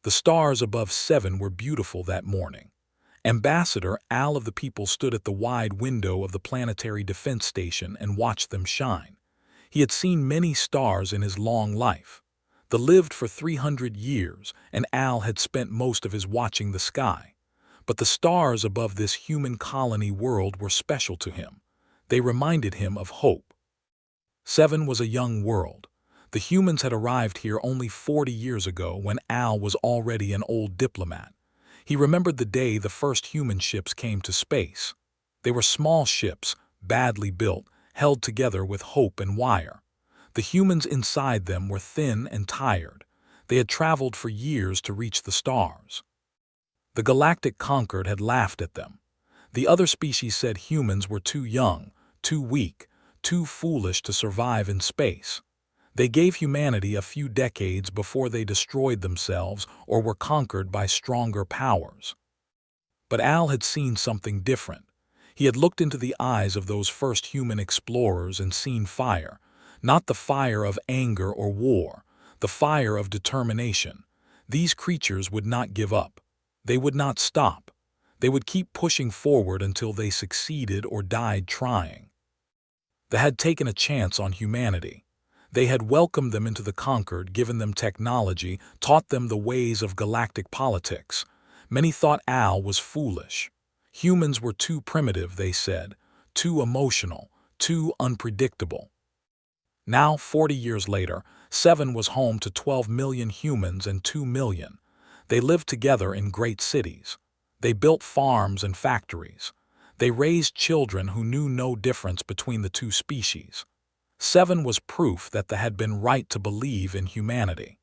The stars above Seven were beautiful that morning. Ambassador Al of the People stood at the wide window of the planetary defense station and watched them shine. He had seen many stars in his long life. They lived for 300 years, and Al had spent most of his watching the sky. But the stars above this human colony world were special to him. They reminded him of hope. Seven was a young world. The humans had arrived here only 40 years ago when Al was already an old diplomat. He remembered the day the first human ships came to space. They were small ships, badly built, held together with hope and wire. The humans inside them were thin and tired. They had traveled for years to reach the stars. The Galactic Concord had laughed at them. The other species said humans were too young, too weak, too foolish to survive in space. They gave humanity a few decades before they destroyed themselves or were conquered by stronger powers. But Al had seen something different. He had looked into the eyes of those first human explorers and seen fire, not the fire of anger or war, the fire of determination. These creatures would not give up. They would not stop. They would keep pushing forward until they succeeded or died trying. They had taken a chance on humanity. They had welcomed them into the Concord, given them technology, taught them the ways of galactic politics. Many thought Al was foolish. Humans were too primitive, they said, too emotional, too unpredictable. Now, 40 years later, Seven was home to 12 million humans and 2 million. They lived together in great cities. They built farms and factories. They raised children who knew no difference between the two species. Seven was proof that they had been right to believe in humanity.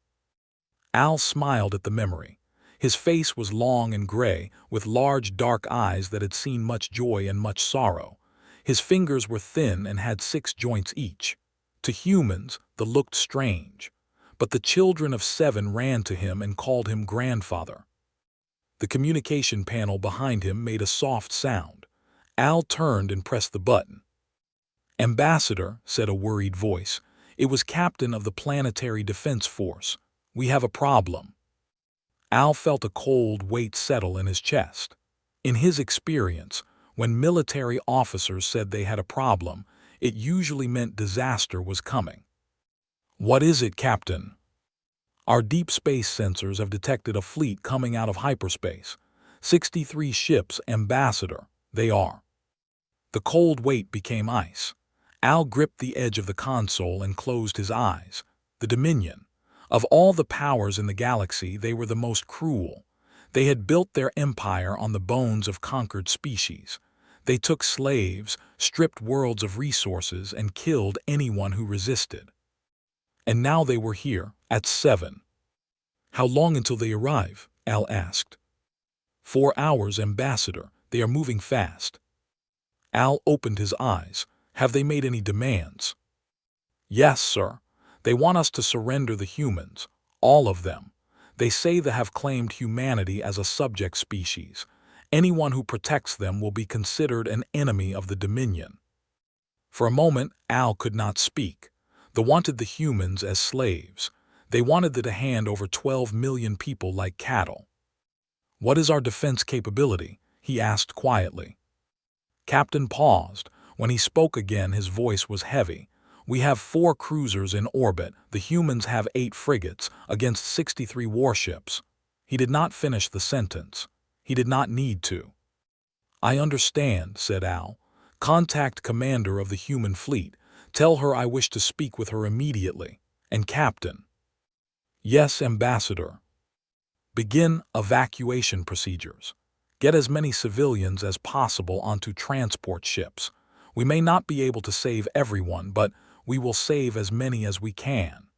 Al smiled at the memory. His face was long and gray, with large dark eyes that had seen much joy and much sorrow. His fingers were thin and had 6 joints each. To humans, they looked strange. But the children of Seven ran to him and called him grandfather. The communication panel behind him made a soft sound. Al turned and pressed the button. "Ambassador," said a worried voice. It was captain of the Planetary Defense Force. "We have a problem." Al felt a cold weight settle in his chest. In his experience, when military officers said they had a problem, it usually meant disaster was coming. "What is it, Captain?" "Our deep space sensors have detected a fleet coming out of hyperspace. 63 ships, Ambassador. They are." The cold weight became ice. Al gripped the edge of the console and closed his eyes. The Dominion. Of all the powers in the galaxy, they were the most cruel. They had built their empire on the bones of conquered species. They took slaves, stripped worlds of resources, and killed anyone who resisted. And now they were here, at Seven. "How long until they arrive?" Al asked. 4 hours, Ambassador. They are moving fast." Al opened his eyes. "Have they made any demands?" "Yes, sir. They want us to surrender the humans, all of them. They say they have claimed humanity as a subject species. Anyone who protects them will be considered an enemy of the Dominion." For a moment, Al could not speak. They wanted the humans as slaves. They wanted them to hand over 12 million people like cattle. "What is our defense capability?" he asked quietly. Captain paused. When he spoke again, his voice was heavy. "We have 4 cruisers in orbit. The humans have 8 frigates against 63 warships." He did not finish the sentence. He did not need to. "I understand," said Al. "Contact commander of the human fleet. Tell her I wish to speak with her immediately. And Captain." "Yes, Ambassador." "Begin evacuation procedures. Get as many civilians as possible onto transport ships. We may not be able to save everyone, but we will save as many as we can."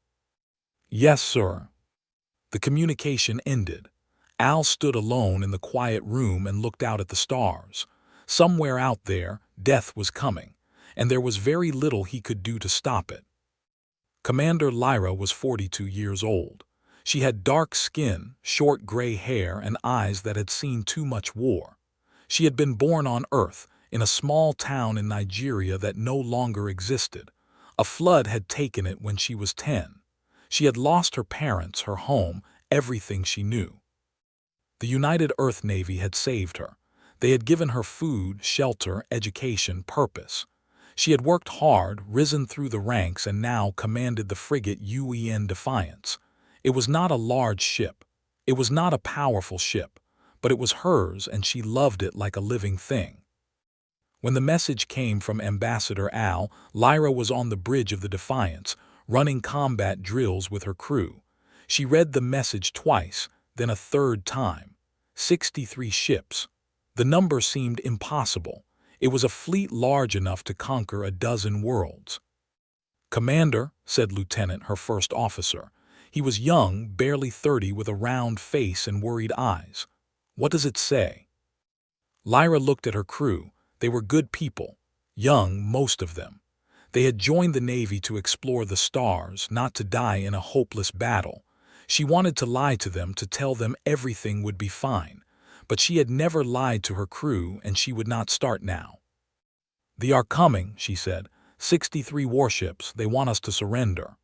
"Yes, sir." The communication ended. Al stood alone in the quiet room and looked out at the stars. Somewhere out there, death was coming, and there was very little he could do to stop it. Commander Lyra was 42 years old. She had dark skin, short gray hair, and eyes that had seen too much war. She had been born on Earth, in a small town in Nigeria that no longer existed. A flood had taken it when she was 10. She had lost her parents, her home, everything she knew. The United Earth Navy had saved her. They had given her food, shelter, education, purpose. She had worked hard, risen through the ranks, and now commanded the frigate UEN Defiance. It was not a large ship. It was not a powerful ship, but it was hers, and she loved it like a living thing. When the message came from Ambassador Al, Lyra was on the bridge of the Defiance, running combat drills with her crew. She read the message twice, then a third time. 63 ships. The number seemed impossible. It was a fleet large enough to conquer a dozen worlds. "Commander," said Lieutenant, her first officer. He was young, barely 30, with a round face and worried eyes. "What does it say?" Lyra looked at her crew. They were good people. Young, most of them. They had joined the Navy to explore the stars, not to die in a hopeless battle. She wanted to lie to them, to tell them everything would be fine. But she had never lied to her crew, and she would not start now. "They are coming," she said. 63 warships. They want us to surrender."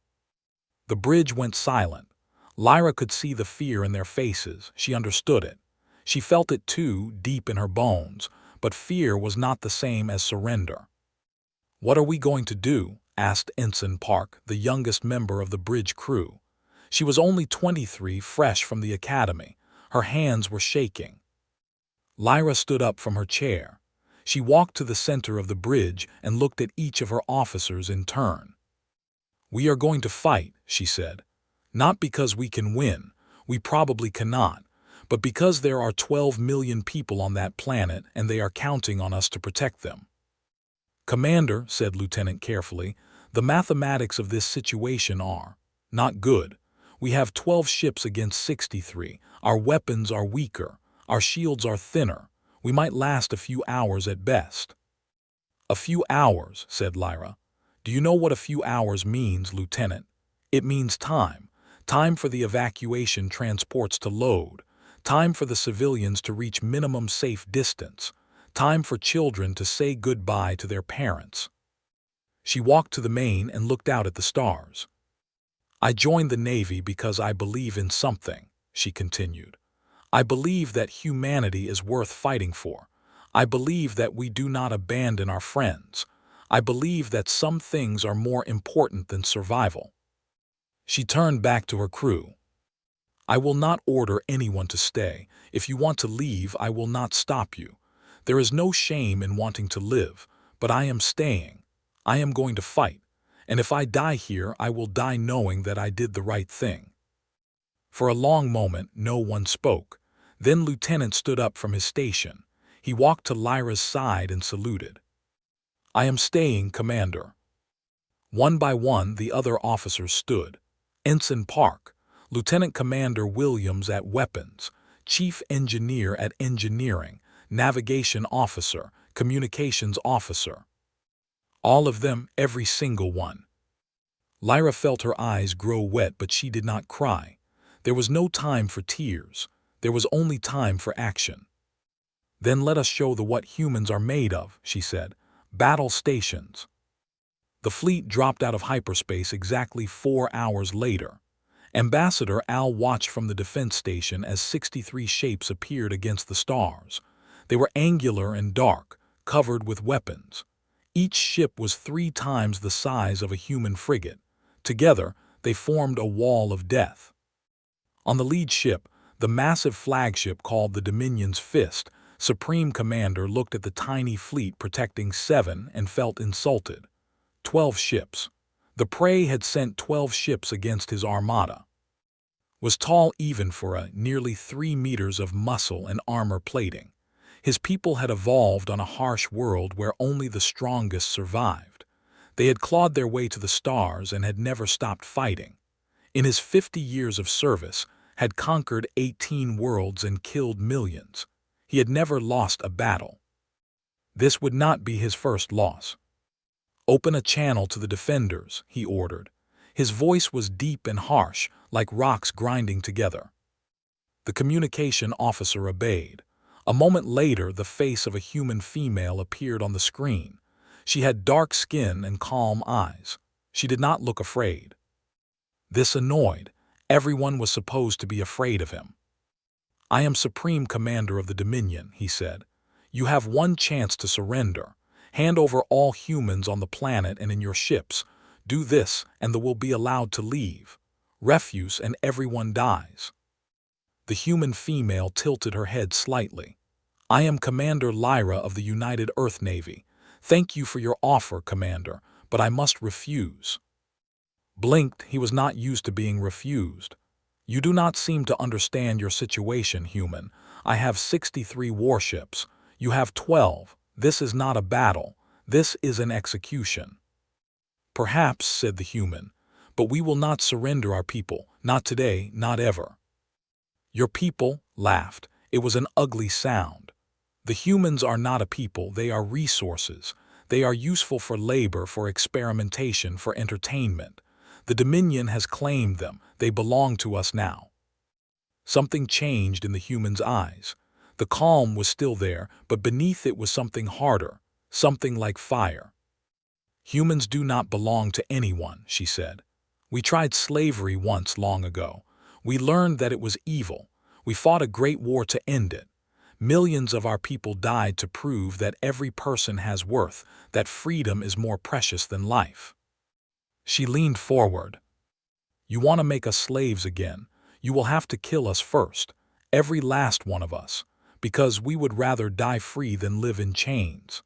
The bridge went silent. Lyra could see the fear in their faces. She understood it. She felt it too, deep in her bones. But fear was not the same as surrender. "What are we going to do?" asked Ensign Park, the youngest member of the bridge crew. She was only 23, fresh from the academy. Her hands were shaking. Lyra stood up from her chair. She walked to the center of the bridge and looked at each of her officers in turn. "We are going to fight," she said. "Not because we can win. We probably cannot. But because there are 12 million people on that planet and they are counting on us to protect them." "Commander," said Lieutenant carefully, "the mathematics of this situation are not good. We have 12 ships against 63. Our weapons are weaker. Our shields are thinner. We might last a few hours at best." "A few hours," said Lyra. "Do you know what a few hours means, Lieutenant? It means time. Time for the evacuation transports to load. Time for the civilians to reach minimum safe distance. Time for children to say goodbye to their parents." She walked to the main and looked out at the stars. "I joined the Navy because I believe in something," she continued. "I believe that humanity is worth fighting for. I believe that we do not abandon our friends. I believe that some things are more important than survival." She turned back to her crew. "I will not order anyone to stay. If you want to leave, I will not stop you. There is no shame in wanting to live, but I am staying. I am going to fight. And if I die here, I will die knowing that I did the right thing." For a long moment, no one spoke. Then Lieutenant stood up from his station. He walked to Lyra's side and saluted. "I am staying, Commander." One by one, the other officers stood. Ensign Park, Lieutenant Commander Williams at Weapons, Chief Engineer at Engineering, Navigation Officer, Communications Officer. All of them, every single one. Lyra felt her eyes grow wet, but she did not cry. There was no time for tears. There was only time for action. "Then let us show the what humans are made of," she said. "Battle stations." The fleet dropped out of hyperspace exactly 4 hours later. Ambassador Al watched from the defense station as 63 shapes appeared against the stars. They were angular and dark, covered with weapons. Each ship was 3 times the size of a human frigate. Together, they formed a wall of death. On the lead ship, the massive flagship called the Dominion's Fist, Supreme Commander looked at the tiny fleet protecting 7 and felt insulted. 12 ships. The prey had sent 12 ships against his armada. Was tall even for a nearly 3 meters of muscle and armor plating. His people had evolved on a harsh world where only the strongest survived. They had clawed their way to the stars and had never stopped fighting. In his 50 years of service, had conquered 18 worlds and killed millions. He had never lost a battle. This would not be his first loss. "Open a channel to the defenders," he ordered. His voice was deep and harsh, like rocks grinding together. The communication officer obeyed. A moment later, the face of a human female appeared on the screen. She had dark skin and calm eyes. She did not look afraid. This annoyed Everyone was supposed to be afraid of him. "I am Supreme Commander of the Dominion," he said. "You have one chance to surrender. Hand over all humans on the planet and in your ships. Do this, and they will be allowed to leave. Refuse, and everyone dies." The human female tilted her head slightly. "I am Commander Lyra of the United Earth Navy. Thank you for your offer, Commander, but I must refuse." Blinked, he was not used to being refused. "You do not seem to understand your situation, human. I have 63 warships. You have 12. This is not a battle. This is an execution." "Perhaps," said the human, "but we will not surrender our people. Not today, not ever." "Your people?" laughed. It was an ugly sound. "The humans are not a people, they are resources. They are useful for labor, for experimentation, for entertainment. The Dominion has claimed them. They belong to us now." Something changed in the human's eyes. The calm was still there, but beneath it was something harder, something like fire. "Humans do not belong to anyone," she said. "We tried slavery once long ago. We learned that it was evil. We fought a great war to end it. Millions of our people died to prove that every person has worth, that freedom is more precious than life." She leaned forward. "You want to make us slaves again? You will have to kill us first, every last one of us, because we would rather die free than live in chains."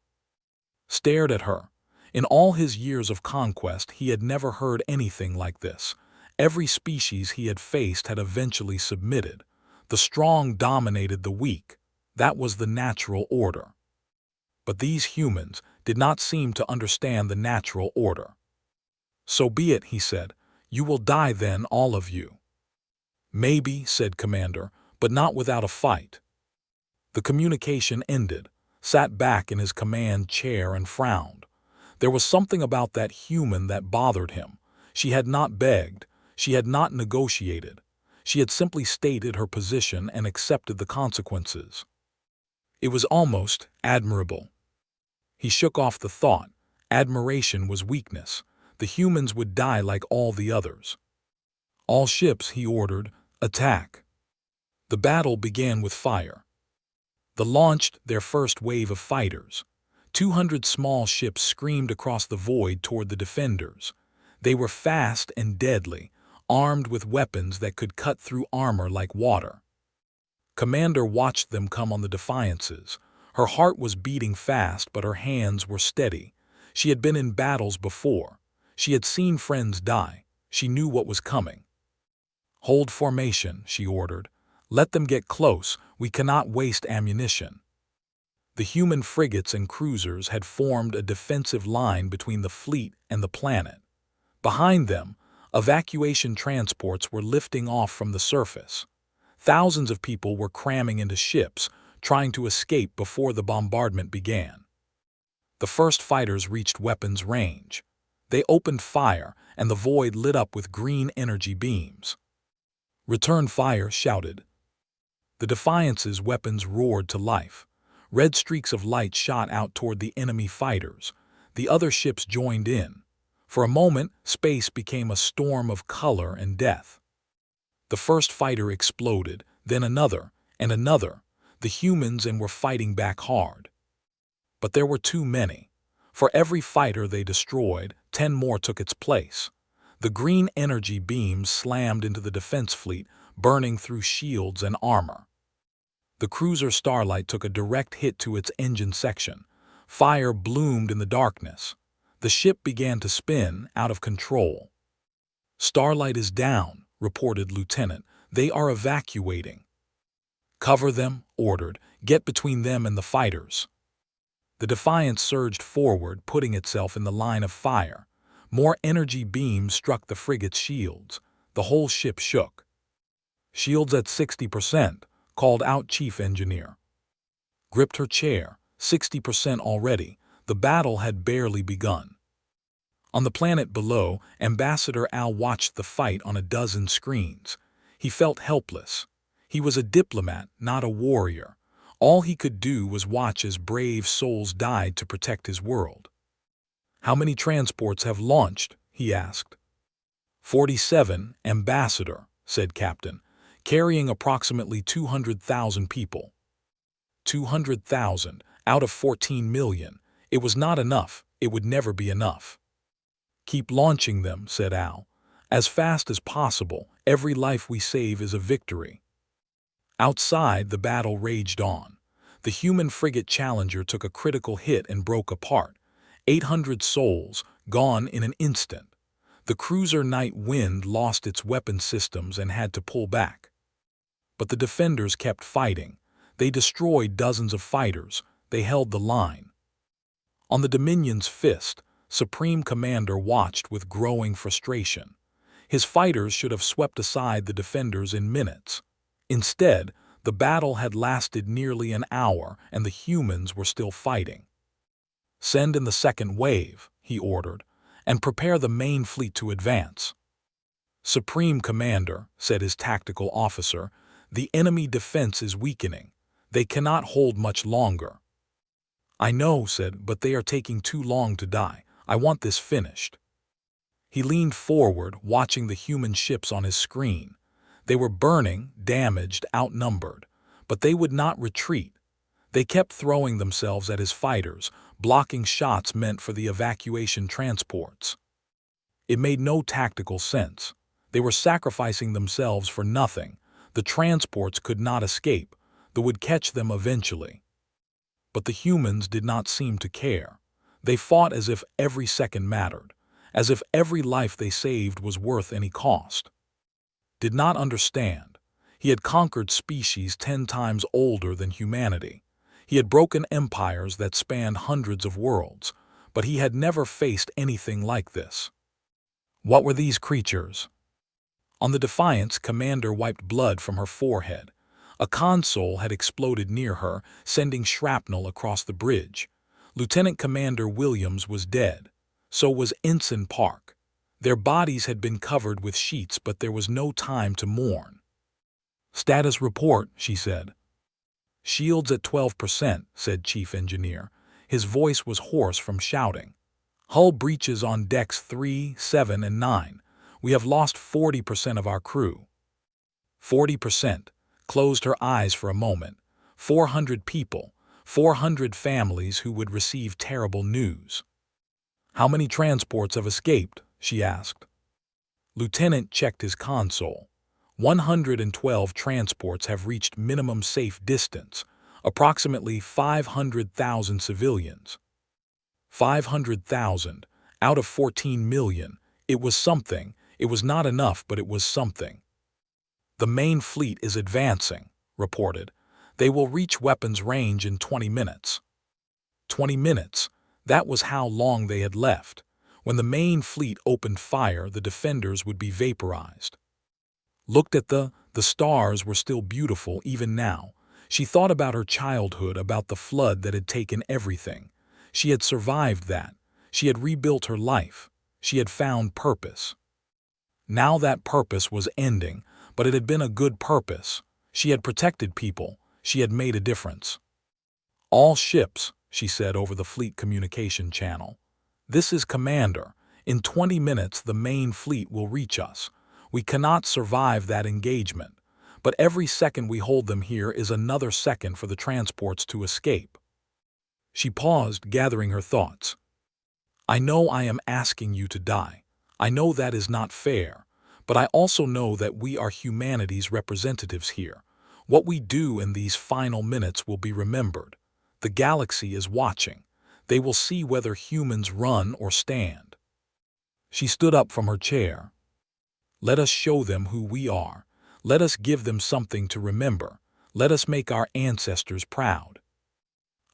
Stared at her. In all his years of conquest, he had never heard anything like this. Every species he had faced had eventually submitted. The strong dominated the weak. That was the natural order. But these humans did not seem to understand the natural order. "So be it," he said. "You will die then, all of you." "Maybe," said Commander, "but not without a fight." The communication ended, sat back in his command chair and frowned. There was something about that human that bothered him. She had not begged. She had not negotiated. She had simply stated her position and accepted the consequences. It was almost admirable. He shook off the thought. Admiration was weakness. The humans would die like all the others. "All ships," he ordered, "attack." The battle began with fire. They launched their first wave of fighters. 200 small ships screamed across the void toward the defenders. They were fast and deadly, armed with weapons that could cut through armor like water. Commander watched them come on the defiances. Her heart was beating fast, but her hands were steady. She had been in battles before. She had seen friends die. She knew what was coming. "Hold formation," she ordered. "Let them get close. We cannot waste ammunition." The human frigates and cruisers had formed a defensive line between the fleet and the planet. Behind them, evacuation transports were lifting off from the surface. Thousands of people were cramming into ships, trying to escape before the bombardment began. The first fighters reached weapons range. They opened fire, and the void lit up with green energy beams. "Return fire," shouted. The Defiance's weapons roared to life. Red streaks of light shot out toward the enemy fighters. The other ships joined in. For a moment, space became a storm of color and death. The first fighter exploded, then another, and another. The humans were fighting back hard. But there were too many. For every fighter they destroyed, 10 more took its place. The green energy beams slammed into the defense fleet, burning through shields and armor. The cruiser Starlight took a direct hit to its engine section. Fire bloomed in the darkness. The ship began to spin, out of control. "Starlight is down," reported Lieutenant. "They are evacuating." "Cover them," ordered. "Get between them and the fighters." The Defiance surged forward, putting itself in the line of fire. More energy beams struck the frigate's shields. The whole ship shook. "Shields at 60%, called out Chief Engineer. Gripped her chair. 60% already. The battle had barely begun. On the planet below, Ambassador Al watched the fight on a dozen screens. He felt helpless. He was a diplomat, not a warrior. All he could do was watch as brave souls died to protect his world. "How many transports have launched?" he asked. 47, Ambassador," said Captain, carrying approximately 200,000 people. 200,000 out of 14 million. It was not enough. It would never be enough. Keep launching them, said Al. As fast as possible. Every life we save is a victory. Outside, the battle raged on. The human frigate Challenger took a critical hit and broke apart. 800 souls, gone in an instant. The cruiser Night Wind lost its weapon systems and had to pull back. But the defenders kept fighting. They destroyed dozens of fighters. They held the line. On the Dominion's Fist, Supreme Commander watched with growing frustration. His fighters should have swept aside the defenders in minutes. Instead, the battle had lasted nearly an hour and the humans were still fighting. Send in the second wave, he ordered, and prepare the main fleet to advance. Supreme Commander, said his tactical officer, the enemy defense is weakening. They cannot hold much longer. I know, said, but they are taking too long to die. I want this finished. He leaned forward, watching the human ships on his screen. They were burning, damaged, outnumbered, but they would not retreat. They kept throwing themselves at his fighters, blocking shots meant for the evacuation transports. It made no tactical sense. They were sacrificing themselves for nothing. The transports could not escape. They would catch them eventually. But the humans did not seem to care. They fought as if every second mattered, as if every life they saved was worth any cost. Did not understand. He had conquered species 10 times older than humanity. He had broken empires that spanned hundreds of worlds, but he had never faced anything like this. What were these creatures? On the Defiance, Commander wiped blood from her forehead. A console had exploded near her, sending shrapnel across the bridge. Lieutenant Commander Williams was dead. So was Ensign Park. Their bodies had been covered with sheets, but there was no time to mourn. Status report, she said. Shields at 12%, said Chief Engineer. His voice was hoarse from shouting. Hull breaches on decks 3, 7, and 9. We have lost 40% of our crew. 40%. Closed her eyes for a moment. 400 people, 400 families who would receive terrible news. How many transports have escaped? She asked. Lieutenant checked his console. 112 transports have reached minimum safe distance, approximately 500,000 civilians. 500,000 out of 14 million. It was something. It was not enough, but it was something. The main fleet is advancing, reported. They will reach weapons range in 20 minutes. 20 minutes. That was how long they had left. When the main fleet opened fire, the defenders would be vaporized. Looked at the stars were still beautiful even now. She thought about her childhood, about the flood that had taken everything. She had survived that. She had rebuilt her life. She had found purpose. Now that purpose was ending, but it had been a good purpose. She had protected people. She had made a difference. All ships, she said over the fleet communication channel. This is Commander. In 20 minutes the main fleet will reach us. We cannot survive that engagement, but every second we hold them here is another second for the transports to escape. She paused, gathering her thoughts. I know I am asking you to die. I know that is not fair, but I also know that we are humanity's representatives here. What we do in these final minutes will be remembered. The galaxy is watching. They will see whether humans run or stand. She stood up from her chair. Let us show them who we are. Let us give them something to remember. Let us make our ancestors proud.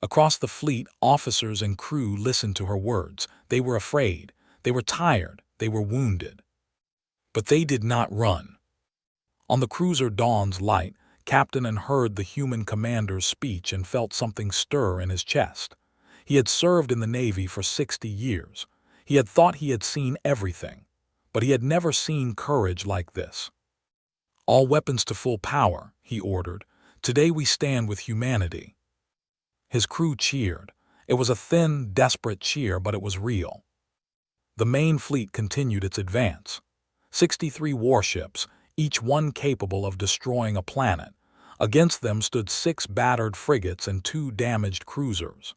Across the fleet, officers and crew listened to her words. They were afraid. They were tired. They were wounded. But they did not run. On the cruiser Dawn's Light, Captain and heard the human commander's speech and felt something stir in his chest. He had served in the Navy for 60 years. He had thought he had seen everything, but he had never seen courage like this. All weapons to full power, he ordered. Today we stand with humanity. His crew cheered. It was a thin, desperate cheer, but it was real. The main fleet continued its advance. 63 warships, each one capable of destroying a planet. Against them stood 6 battered frigates and 2 damaged cruisers.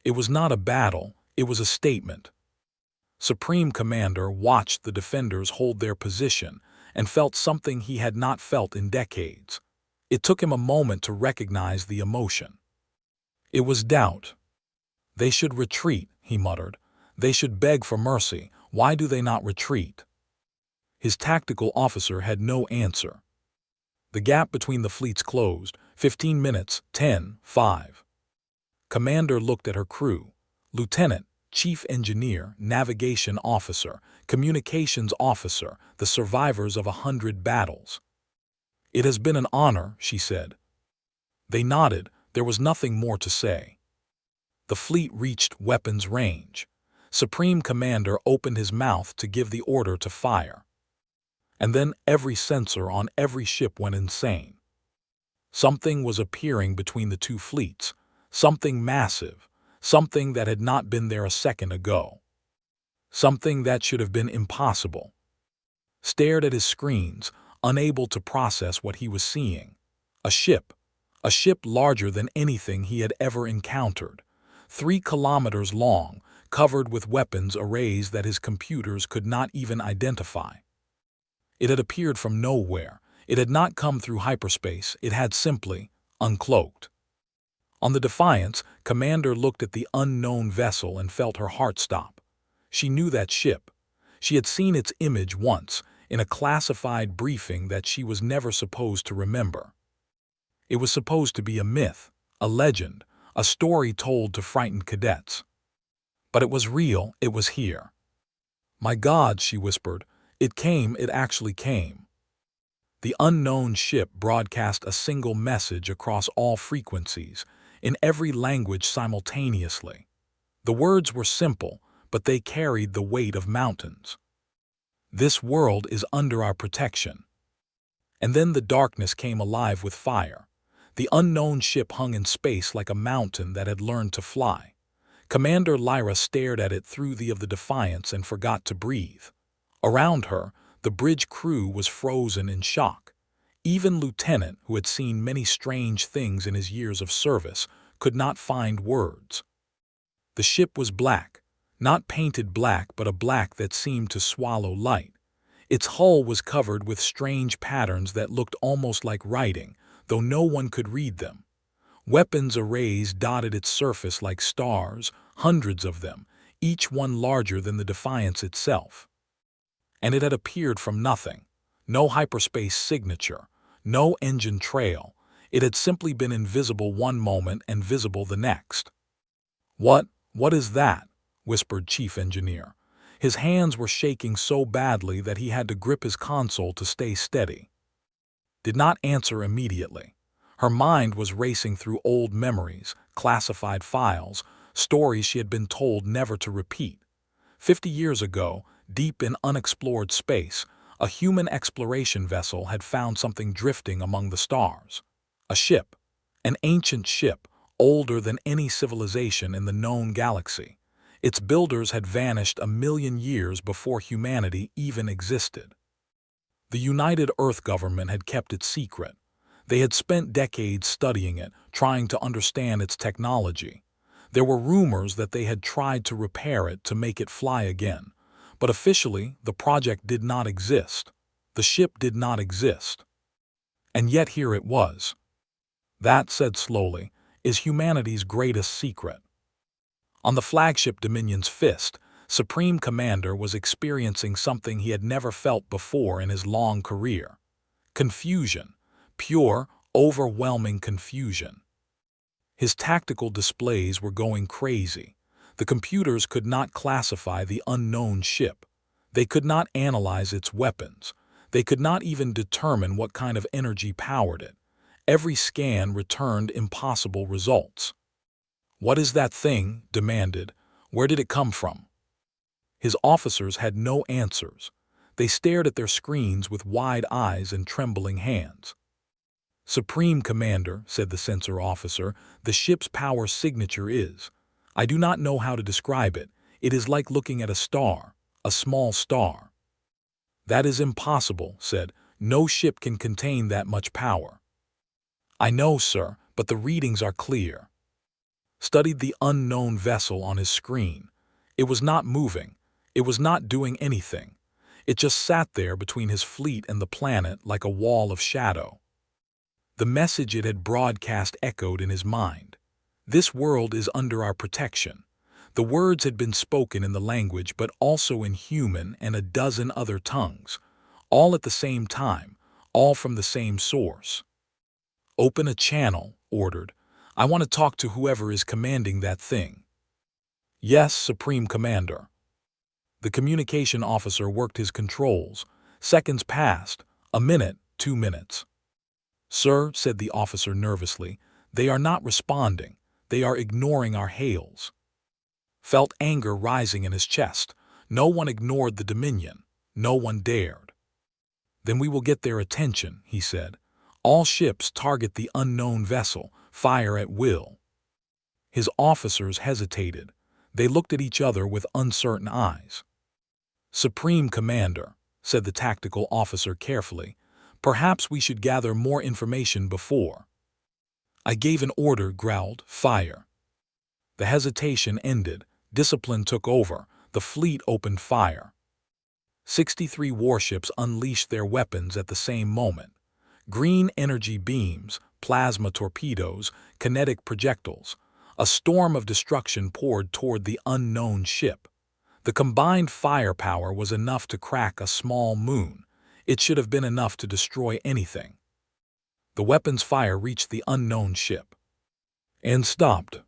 It was not a battle, it was a statement. Supreme Commander watched the defenders hold their position and felt something he had not felt in decades. It took him a moment to recognize the emotion. It was doubt. "They should retreat," he muttered. "They should beg for mercy. Why do they not retreat?" His tactical officer had no answer. The gap between the fleets closed. 15 minutes, 10, 5. Commander looked at her crew. Lieutenant, Chief Engineer, Navigation Officer, Communications Officer, the survivors of 100 battles. "It has been an honor," she said. They nodded. There was nothing more to say. The fleet reached weapons range. Supreme Commander opened his mouth to give the order to fire. And then every sensor on every ship went insane. Something was appearing between the two fleets, something massive, something that had not been there a second ago. Something that should have been impossible. Stared at his screens, unable to process what he was seeing. A ship larger than anything he had ever encountered, 3 kilometers long, covered with weapons arrays that his computers could not even identify. It had appeared from nowhere. It had not come through hyperspace. It had simply uncloaked. On the Defiance, Commander looked at the unknown vessel and felt her heart stop. She knew that ship. She had seen its image once, in a classified briefing that she was never supposed to remember. It was supposed to be a myth, a legend, a story told to frightened cadets. But it was real, it was here. "My God," she whispered, it actually came." The unknown ship broadcast a single message across all frequencies, in every language simultaneously. The words were simple, but they carried the weight of mountains. "This world is under our protection." And then the darkness came alive with fire. The unknown ship hung in space like a mountain that had learned to fly. Commander Lyra stared at it through the Defiance and forgot to breathe. Around her, the bridge crew was frozen in shock. Even Lieutenant, who had seen many strange things in his years of service, could not find words. The ship was black, not painted black, but a black that seemed to swallow light. Its hull was covered with strange patterns that looked almost like writing, though no one could read them. Weapons arrays dotted its surface like stars, hundreds of them, each one larger than the Defiance itself. And it had appeared from nothing. No hyperspace signature, no engine trail. It had simply been invisible one moment and visible the next. What is that?" whispered Chief Engineer. His hands were shaking so badly that he had to grip his console to stay steady. Did not answer immediately. Her mind was racing through old memories, classified files, stories she had been told never to repeat. 50 years ago, deep in unexplored space, a human exploration vessel had found something drifting among the stars. A ship, an ancient ship, older than any civilization in the known galaxy. Its builders had vanished 1,000,000 years before humanity even existed. The United Earth government had kept it secret. They had spent decades studying it, trying to understand its technology. There were rumors that they had tried to repair it to make it fly again. But officially, the project did not exist. The ship did not exist. And yet here it was. That, said slowly, is humanity's greatest secret. On the flagship Dominion's Fist, Supreme Commander was experiencing something he had never felt before in his long career. Confusion. Pure, overwhelming confusion. His tactical displays were going crazy. The computers could not classify the unknown ship. They could not analyze its weapons. They could not even determine what kind of energy powered it. Every scan returned impossible results. "What is that thing?" demanded. "Where did it come from?" His officers had no answers. They stared at their screens with wide eyes and trembling hands. "Supreme Commander," said the sensor officer, "the ship's power signature is. I do not know how to describe it. It is like looking at a star, a small star." "That is impossible," said. No ship can contain that much power. I know, sir, but the readings are clear. Studied the unknown vessel on his screen. It was not moving. It was not doing anything. It just sat there between his fleet and the planet like a wall of shadow. The message it had broadcast echoed in his mind. This world is under our protection. The words had been spoken in the language but also in human and a dozen other tongues, all at the same time, all from the same source. Open a channel, ordered. I want to talk to whoever is commanding that thing. Yes, Supreme Commander. The communication officer worked his controls. Seconds passed. A minute, 2 minutes. Sir, said the officer nervously, they are not responding. They are ignoring our hails. Felt anger rising in his chest. No one ignored the Dominion. No one dared. Then we will get their attention, he said. All ships target the unknown vessel, fire at will. His officers hesitated. They looked at each other with uncertain eyes. Supreme Commander, said the tactical officer carefully, perhaps we should gather more information before. I gave an order, growled, fire. The hesitation ended. Discipline took over. The fleet opened fire. 63 warships unleashed their weapons at the same moment. Green energy beams, plasma torpedoes, kinetic projectiles. A storm of destruction poured toward the unknown ship. The combined firepower was enough to crack a small moon. It should have been enough to destroy anything. The weapon's fire reached the unknown ship and stopped.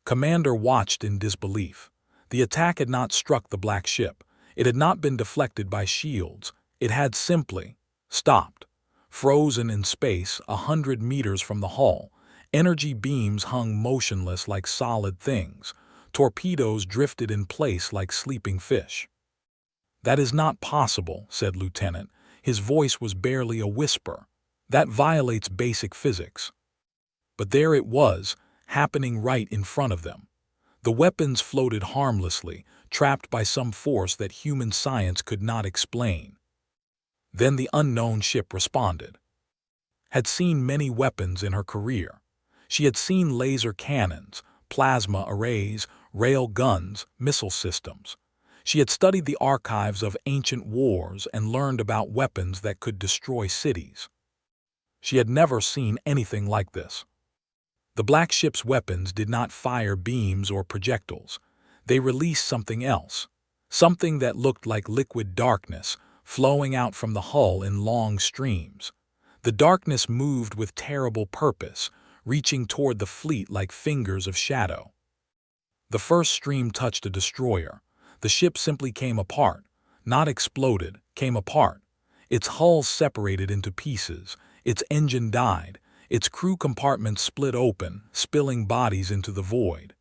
Commander watched in disbelief. The attack had not struck the black ship. It had not been deflected by shields. It had simply stopped. Frozen in space 100 meters from the hull, energy beams hung motionless like solid things. Torpedoes drifted in place like sleeping fish. That is not possible, said Lieutenant. His voice was barely a whisper. That violates basic physics. But there it was, happening right in front of them. The weapons floated harmlessly, trapped by some force that human science could not explain. Then the unknown ship responded. Had seen many weapons in her career. She had seen laser cannons, plasma arrays, rail guns, missile systems. She had studied the archives of ancient wars and learned about weapons that could destroy cities. She had never seen anything like this. The black ship's weapons did not fire beams or projectiles. They released something else, something that looked like liquid darkness, flowing out from the hull in long streams. The darkness moved with terrible purpose, reaching toward the fleet like fingers of shadow. The first stream touched a destroyer. The ship simply came apart, not exploded, came apart. Its hull separated into pieces, its engine died, its crew compartments split open, spilling bodies into the void.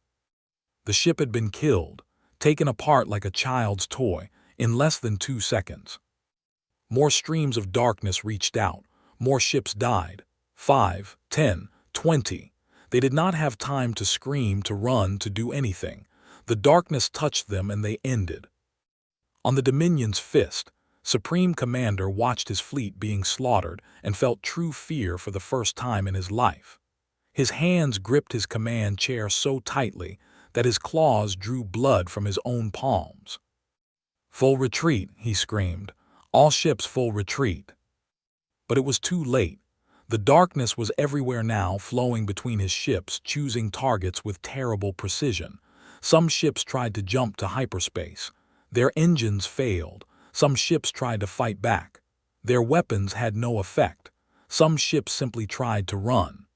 The ship had been killed, taken apart like a child's toy, in less than 2 seconds. More streams of darkness reached out, more ships died. 5, 10, 20. They did not have time to scream, to run, to do anything. The darkness touched them and they ended. On the Dominion's fist, Supreme Commander watched his fleet being slaughtered and felt true fear for the first time in his life. His hands gripped his command chair so tightly that his claws drew blood from his own palms. "Full retreat," he screamed. "All ships full retreat." But it was too late. The darkness was everywhere now, flowing between his ships, choosing targets with terrible precision. Some ships tried to jump to hyperspace. Their engines failed. Some ships tried to fight back. Their weapons had no effect. Some ships simply tried to run.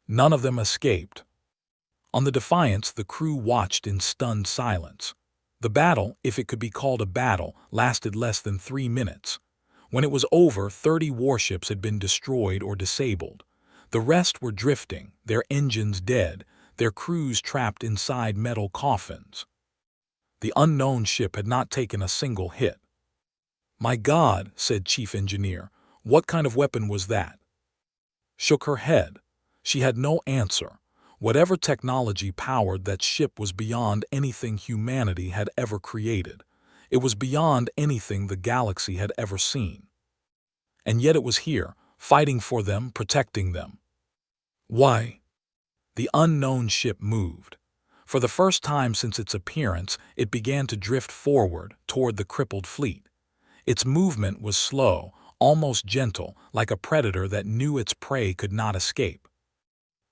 None of them escaped. On the Defiance, the crew watched in stunned silence. The battle, if it could be called a battle, lasted less than 3 minutes. When it was over, 30 warships had been destroyed or disabled. The rest were drifting, their engines dead, their crews trapped inside metal coffins. The unknown ship had not taken a single hit. "My God," said Chief Engineer, "what kind of weapon was that?" Shook her head. She had no answer. Whatever technology powered that ship was beyond anything humanity had ever created. It was beyond anything the galaxy had ever seen. And yet it was here, fighting for them, protecting them. Why? The unknown ship moved. For the first time since its appearance, it began to drift forward toward the crippled fleet. Its movement was slow, almost gentle, like a predator that knew its prey could not escape.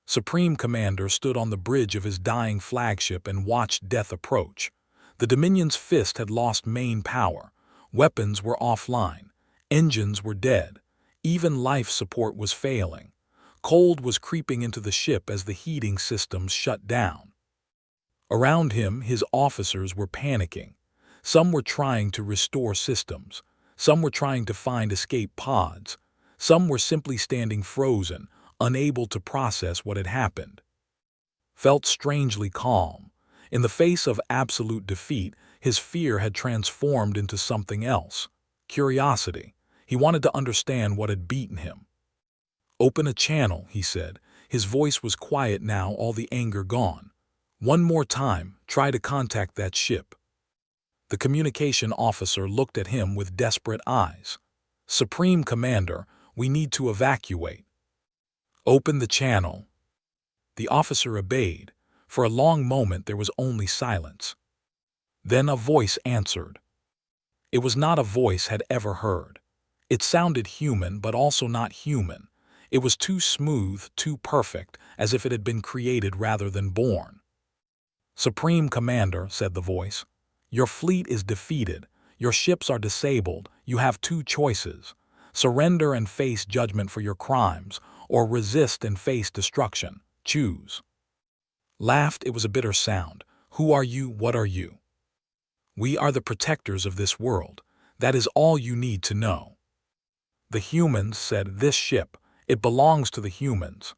Supreme Commander stood on the bridge of his dying flagship and watched death approach. The Dominion's fist had lost main power. Weapons were offline. Engines were dead. Even life support was failing. Cold was creeping into the ship as the heating systems shut down. Around him, his officers were panicking. Some were trying to restore systems. Some were trying to find escape pods. Some were simply standing frozen, unable to process what had happened. Felt strangely calm. In the face of absolute defeat, his fear had transformed into something else. Curiosity. He wanted to understand what had beaten him. "Open a channel," he said. His voice was quiet now, all the anger gone. "One more time, try to contact that ship." The communication officer looked at him with desperate eyes. "Supreme Commander, we need to evacuate." "Open the channel." The officer obeyed. For a long moment there was only silence. Then a voice answered. It was not a voice had ever heard. It sounded human, but also not human. It was too smooth, too perfect, as if it had been created rather than born. "Supreme Commander," said the voice, "your fleet is defeated. Your ships are disabled. You have two choices. Surrender and face judgment for your crimes, or resist and face destruction. Choose." Laughed, it was a bitter sound. "Who are you? What are you?" "We are the protectors of this world. That is all you need to know." The humans said, "This ship, it belongs to the humans.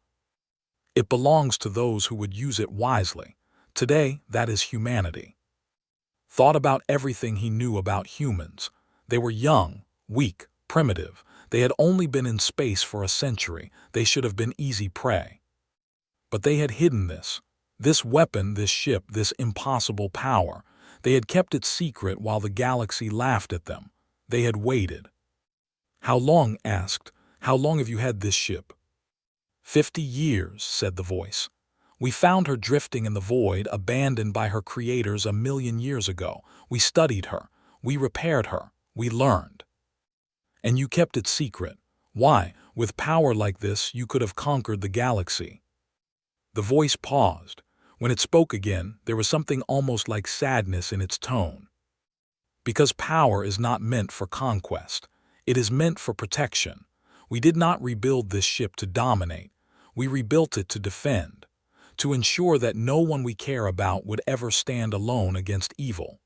It belongs to those who would use it wisely. Today, that is humanity." Thought about everything he knew about humans. They were young, weak, primitive. They had only been in space for a century. They should have been easy prey. But they had hidden this weapon, this ship, this impossible power. They had kept it secret while the galaxy laughed at them. They had waited. "How long?" asked. "How long have you had this ship?" 50 years, said the voice. "We found her drifting in the void, abandoned by her creators 1,000,000 years ago. We studied her. We repaired her. We learned." "And you kept it secret. Why? With power like this, you could have conquered the galaxy." The voice paused. When it spoke again, there was something almost like sadness in its tone. "Because power is not meant for conquest. It is meant for protection. We did not rebuild this ship to dominate. We rebuilt it to defend, to ensure that no one we care about would ever stand alone against evil."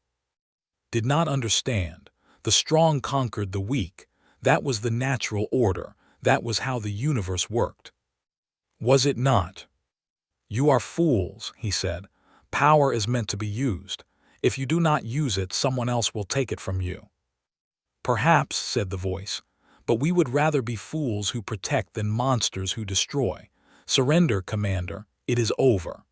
Did not understand. The strong conquered the weak. That was the natural order. That was how the universe worked. Was it not? "You are fools," he said. "Power is meant to be used. If you do not use it, someone else will take it from you." "Perhaps," said the voice, "but we would rather be fools who protect than monsters who destroy. Surrender, Commander. It is over."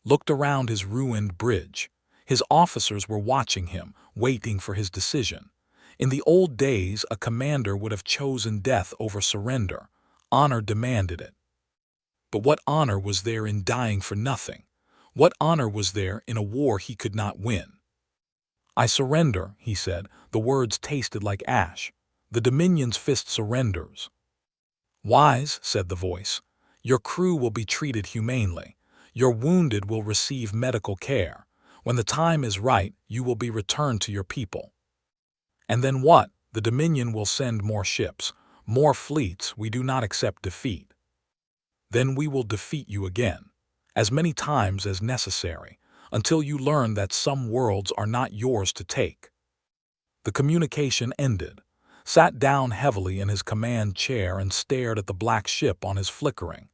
Looked around his ruined bridge. His officers were watching him, waiting for his decision. In the old days, a commander would have chosen death over surrender. Honor demanded it. But what honor was there in dying for nothing? What honor was there in a war he could not win? "I surrender," he said. The words tasted like ash. "The Dominion's fist surrenders." "Wise," said the voice. "Your crew will be treated humanely. Your wounded will receive medical care. When the time is right, you will be returned to your people." "And then what? The Dominion will send more ships, more fleets. We do not accept defeat." "Then we will defeat you again, as many times as necessary, until you learn that some worlds are not yours to take." The communication ended. Sat down heavily in his command chair and stared at the black ship on his flickering.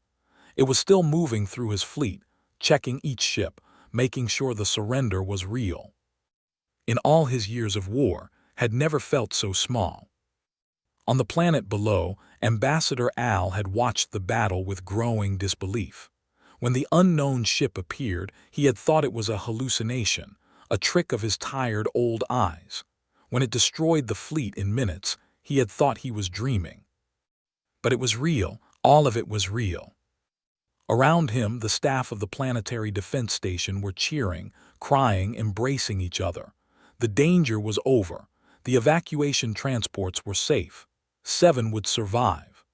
It was still moving through his fleet, checking each ship, making sure the surrender was real. In all his years of war, had never felt so small. On the planet below, Ambassador Al had watched the battle with growing disbelief. When the unknown ship appeared, he had thought it was a hallucination, a trick of his tired old eyes. When it destroyed the fleet in minutes, He had thought he was dreaming. But it was real. All of it was real. Around him, the staff of the Planetary Defense Station were cheering, crying, embracing each other. The danger was over. The evacuation transports were safe. 7 would survive.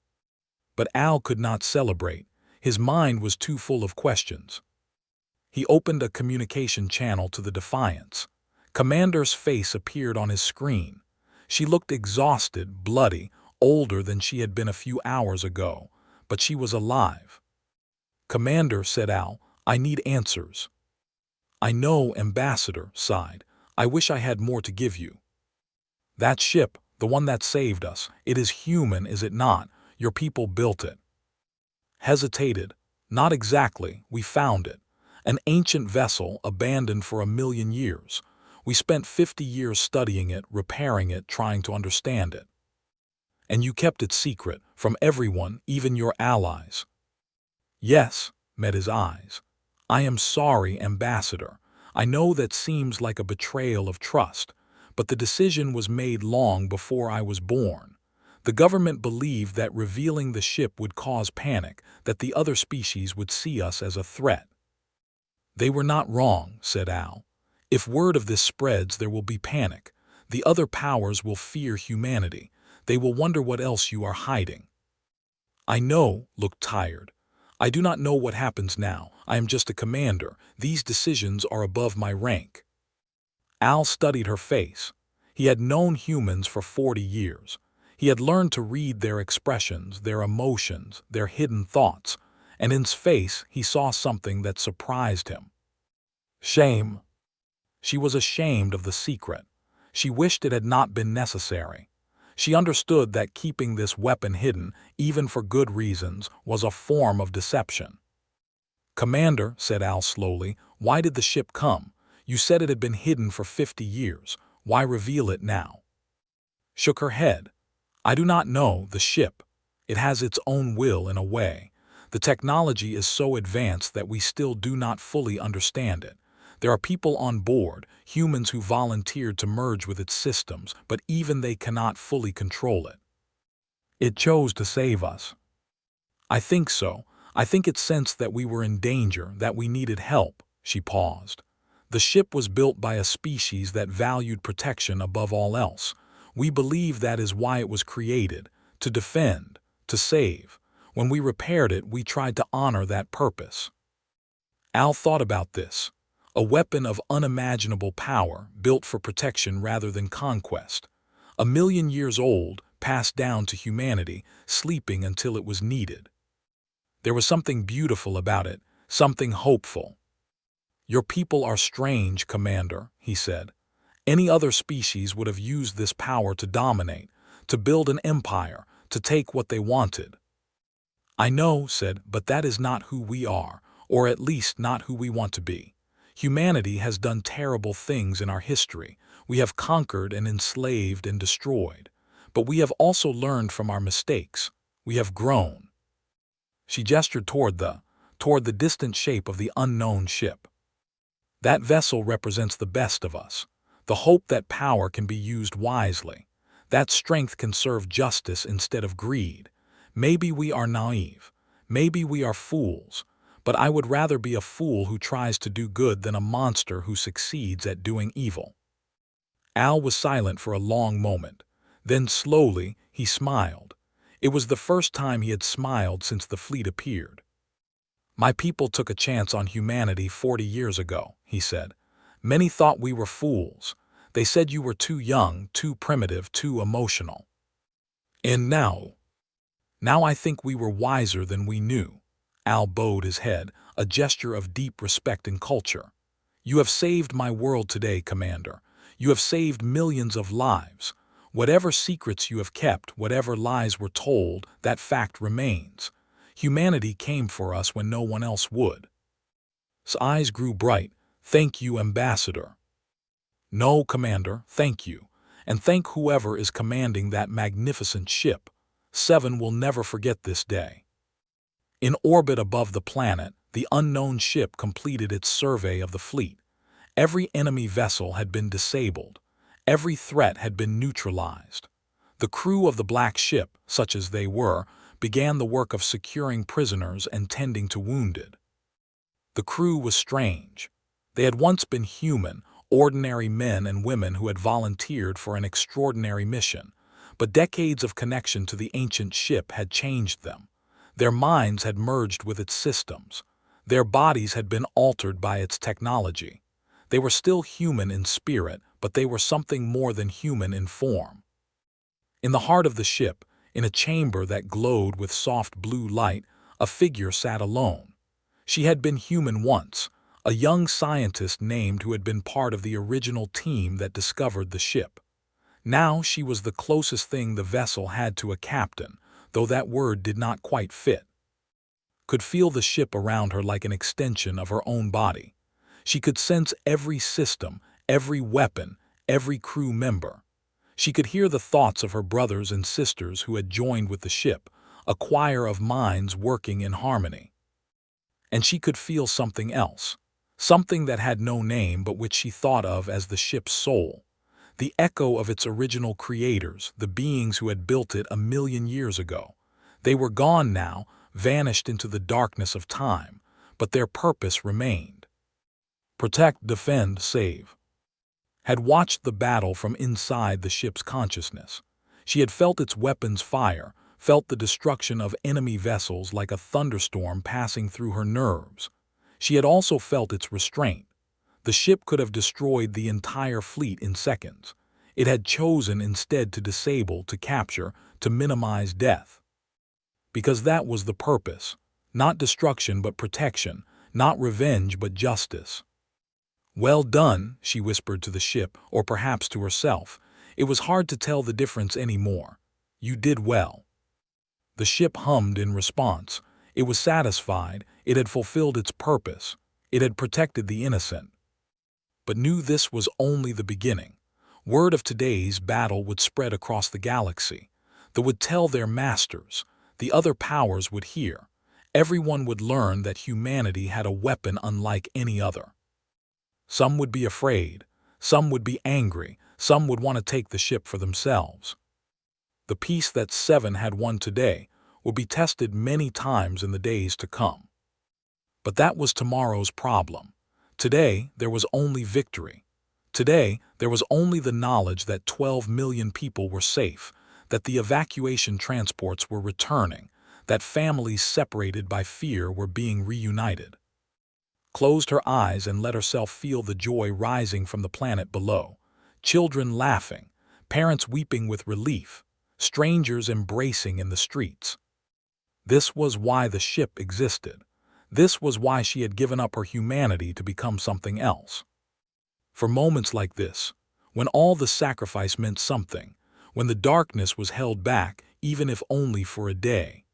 But Al could not celebrate. His mind was too full of questions. He opened a communication channel to the Defiance. Commander's face appeared on his screen. She looked exhausted, bloody, older than she had been a few hours ago, but she was alive. "Commander," said Al, "I need answers." "I know," Ambassador sighed. "I wish I had more to give you." "That ship, the one that saved us, it is human, is it not? Your people built it." Hesitated. "Not exactly. We found it. An ancient vessel abandoned for 1,000,000 years. We spent 50 years studying it, repairing it, trying to understand it. And you kept it secret, from everyone, even your allies." "Yes," met his eyes. "I am sorry, Ambassador. I know that seems like a betrayal of trust, but the decision was made long before I was born. The government believed that revealing the ship would cause panic, that the other species would see us as a threat." "They were not wrong," said Al. "If word of this spreads, there will be panic. The other powers will fear humanity. They will wonder what else you are hiding." "I know," looked tired. "I do not know what happens now. I am just a commander. These decisions are above my rank." Al studied her face. He had known humans for 40 years. He had learned to read their expressions, their emotions, their hidden thoughts, and in his face he saw something that surprised him. Shame. She was ashamed of the secret. She wished it had not been necessary. She understood that keeping this weapon hidden, even for good reasons, was a form of deception. "Commander," said Al slowly, "why did the ship come? You said it had been hidden for 50 years. Why reveal it now?" Shook her head. "I do not know. The ship. It has its own will in a way. The technology is so advanced that we still do not fully understand it. There are people on board, humans who volunteered to merge with its systems, but even they cannot fully control it. It chose to save us." "I think so. I think it sensed that we were in danger, that we needed help." She paused. "The ship was built by a species that valued protection above all else. We believe that is why it was created, to defend, to save. When we repaired it, we tried to honor that purpose." Al thought about this. A weapon of unimaginable power, built for protection rather than conquest. 1,000,000 years old, passed down to humanity, sleeping until it was needed. There was something beautiful about it, something hopeful. "Your people are strange, Commander," he said. "Any other species would have used this power to dominate, to build an empire, to take what they wanted." "I know," said, "but that is not who we are, or at least not who we want to be. Humanity has done terrible things in our history. We have conquered and enslaved and destroyed. But we have also learned from our mistakes. We have grown." She gestured toward the distant shape of the unknown ship. "That vessel represents the best of us, the hope that power can be used wisely, that strength can serve justice instead of greed. Maybe we are naive, maybe we are fools, but I would rather be a fool who tries to do good than a monster who succeeds at doing evil." Al was silent for a long moment. Then slowly, he smiled. It was the first time he had smiled since the fleet appeared. "My people took a chance on humanity 40 years ago," he said. "Many thought we were fools. They said you were too young, too primitive, too emotional. And now I think we were wiser than we knew." Al bowed his head, a gesture of deep respect and culture. "You have saved my world today, Commander. You have saved millions of lives. Whatever secrets you have kept, whatever lies were told, that fact remains. Humanity came for us when no one else would." His eyes grew bright. "Thank you, Ambassador." "No, Commander, thank you. And thank whoever is commanding that magnificent ship. 7 will never forget this day." In orbit above the planet, the unknown ship completed its survey of the fleet. Every enemy vessel had been disabled. Every threat had been neutralized. The crew of the black ship, such as they were, began the work of securing prisoners and tending to wounded. The crew was strange. They had once been human, ordinary men and women who had volunteered for an extraordinary mission, but decades of connection to the ancient ship had changed them. Their minds had merged with its systems. Their bodies had been altered by its technology. They were still human in spirit, but they were something more than human in form. In the heart of the ship, in a chamber that glowed with soft blue light, a figure sat alone. She had been human once, a young scientist named who had been part of the original team that discovered the ship. Now she was the closest thing the vessel had to a captain, though that word did not quite fit. Could feel the ship around her like an extension of her own body. She could sense every system, every weapon, every crew member. She could hear the thoughts of her brothers and sisters who had joined with the ship, a choir of minds working in harmony. And she could feel something else, something that had no name but which she thought of as the ship's soul, the echo of its original creators, the beings who had built it 1,000,000 years ago. They were gone now, vanished into the darkness of time, but their purpose remained. Protect, defend, save. Had watched the battle from inside the ship's consciousness. She had felt its weapons fire, felt the destruction of enemy vessels like a thunderstorm passing through her nerves. She had also felt its restraint. The ship could have destroyed the entire fleet in seconds. It had chosen instead to disable, to capture, to minimize death. Because that was the purpose. Not destruction but protection, not revenge but justice. "Well done," she whispered to the ship, or perhaps to herself. It was hard to tell the difference anymore. "You did well." The ship hummed in response. It was satisfied. It had fulfilled its purpose. It had protected the innocent. But knew this was only the beginning. Word of today's battle would spread across the galaxy. They would tell their masters. The other powers would hear. Everyone would learn that humanity had a weapon unlike any other. Some would be afraid. Some would be angry. Some would want to take the ship for themselves. The peace that Seven had won today would be tested many times in the days to come. But that was tomorrow's problem. Today, there was only victory. Today, there was only the knowledge that 12 million people were safe, that the evacuation transports were returning, that families separated by fear were being reunited. Closed her eyes and let herself feel the joy rising from the planet below. Children laughing, parents weeping with relief, strangers embracing in the streets. This was why the ship existed. This was why she had given up her humanity to become something else. For moments like this, when all the sacrifice meant something, when the darkness was held back, even if only for a day.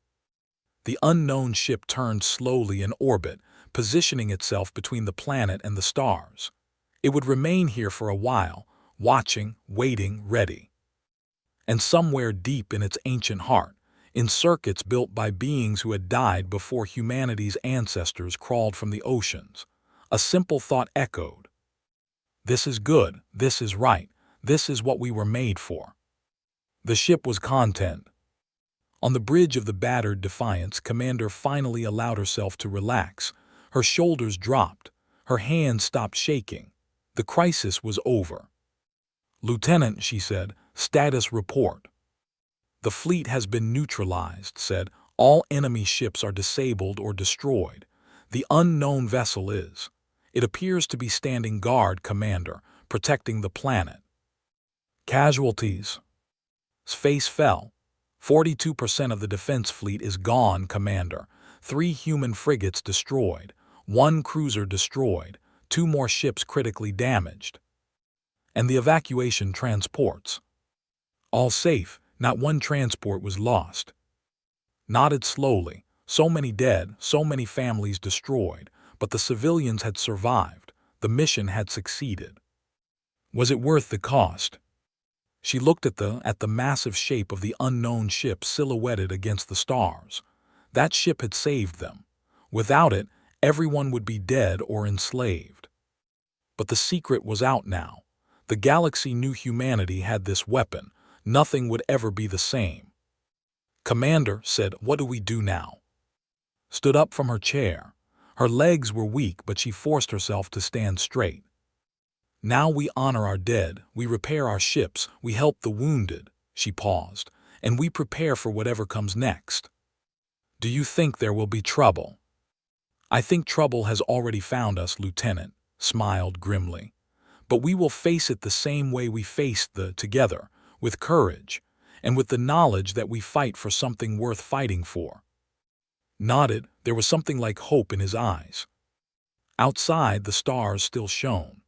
The unknown ship turned slowly in orbit, positioning itself between the planet and the stars. It would remain here for a while, watching, waiting, ready. And somewhere deep in its ancient heart, in circuits built by beings who had died before humanity's ancestors crawled from the oceans, a simple thought echoed. This is good, this is right, this is what we were made for. The ship was content. On the bridge of the battered Defiance, Commander finally allowed herself to relax. Her shoulders dropped. Her hands stopped shaking. The crisis was over. "Lieutenant," she said, "status report." "The fleet has been neutralized," said. "All enemy ships are disabled or destroyed. The unknown vessel is. It appears to be standing guard, Commander, protecting the planet." "Casualties." Space fell. 42% of the defense fleet is gone, Commander. 3 human frigates destroyed. 1 cruiser destroyed. 2 more ships critically damaged. "And the evacuation transports?" "All safe. Not 1 transport was lost." Nodded slowly. So many dead, so many families destroyed, but the civilians had survived. The mission had succeeded. Was it worth the cost? She looked at the massive shape of the unknown ship silhouetted against the stars. That ship had saved them. Without it, everyone would be dead or enslaved. But the secret was out now. The galaxy knew humanity had this weapon, Nothing would ever be the same. Commander said, "What do we do now?" Stood up from her chair. Her legs were weak, but she forced herself to stand straight. "Now we honor our dead, we repair our ships, we help the wounded," she paused, "and we prepare for whatever comes next." "Do you think there will be trouble?" "I think trouble has already found us," Lieutenant smiled grimly. "But we will face it the same way we faced together, with courage, and with the knowledge that we fight for something worth fighting for." Nodded, there was something like hope in his eyes. Outside, the stars still shone.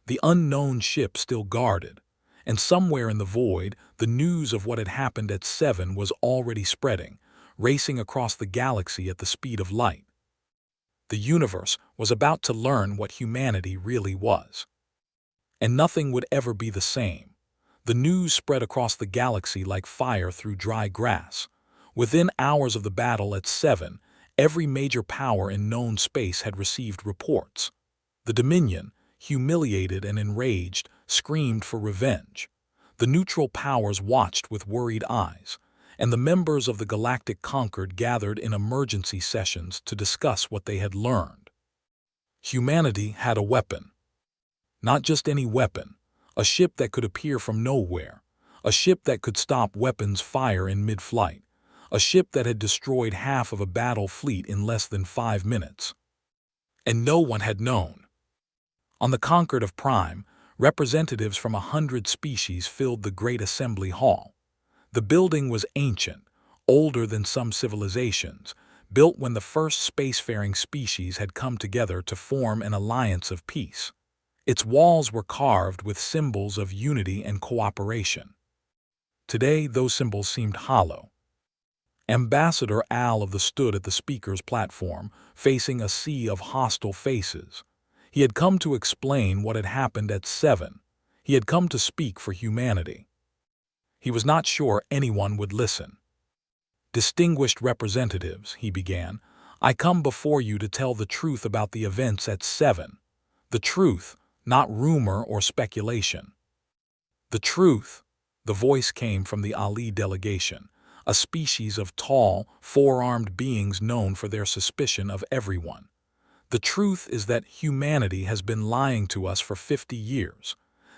The unknown ship still guarded, and somewhere in the void, the news of what had happened at 7 was already spreading, racing across the galaxy at the speed of light. The universe was about to learn what humanity really was. And nothing would ever be the same. The news spread across the galaxy like fire through dry grass. Within hours of the battle at 7, every major power in known space had received reports. The Dominion, humiliated and enraged, screamed for revenge. The neutral powers watched with worried eyes, and the members of the Galactic Concord gathered in emergency sessions to discuss what they had learned. Humanity had a weapon. Not just any weapon, a ship that could appear from nowhere, a ship that could stop weapons fire in mid-flight, a ship that had destroyed half of a battle fleet in less than 5 minutes. And no one had known. On the Concord of Prime, representatives from 100 species filled the great assembly hall. The building was ancient, older than some civilizations, built when the first spacefaring species had come together to form an alliance of peace. Its walls were carved with symbols of unity and cooperation. Today, those symbols seemed hollow. Ambassador Al of the stood at the speaker's platform, facing a sea of hostile faces. He had come to explain what had happened at 7. He had come to speak for humanity. He was not sure anyone would listen. "Distinguished representatives," he began, "I come before you to tell the truth about the events at 7. The truth, not rumor or speculation." "The truth," the voice came from the Ali delegation, a species of tall, four-armed beings known for their suspicion of everyone. "The truth is that humanity has been lying to us for 50 years.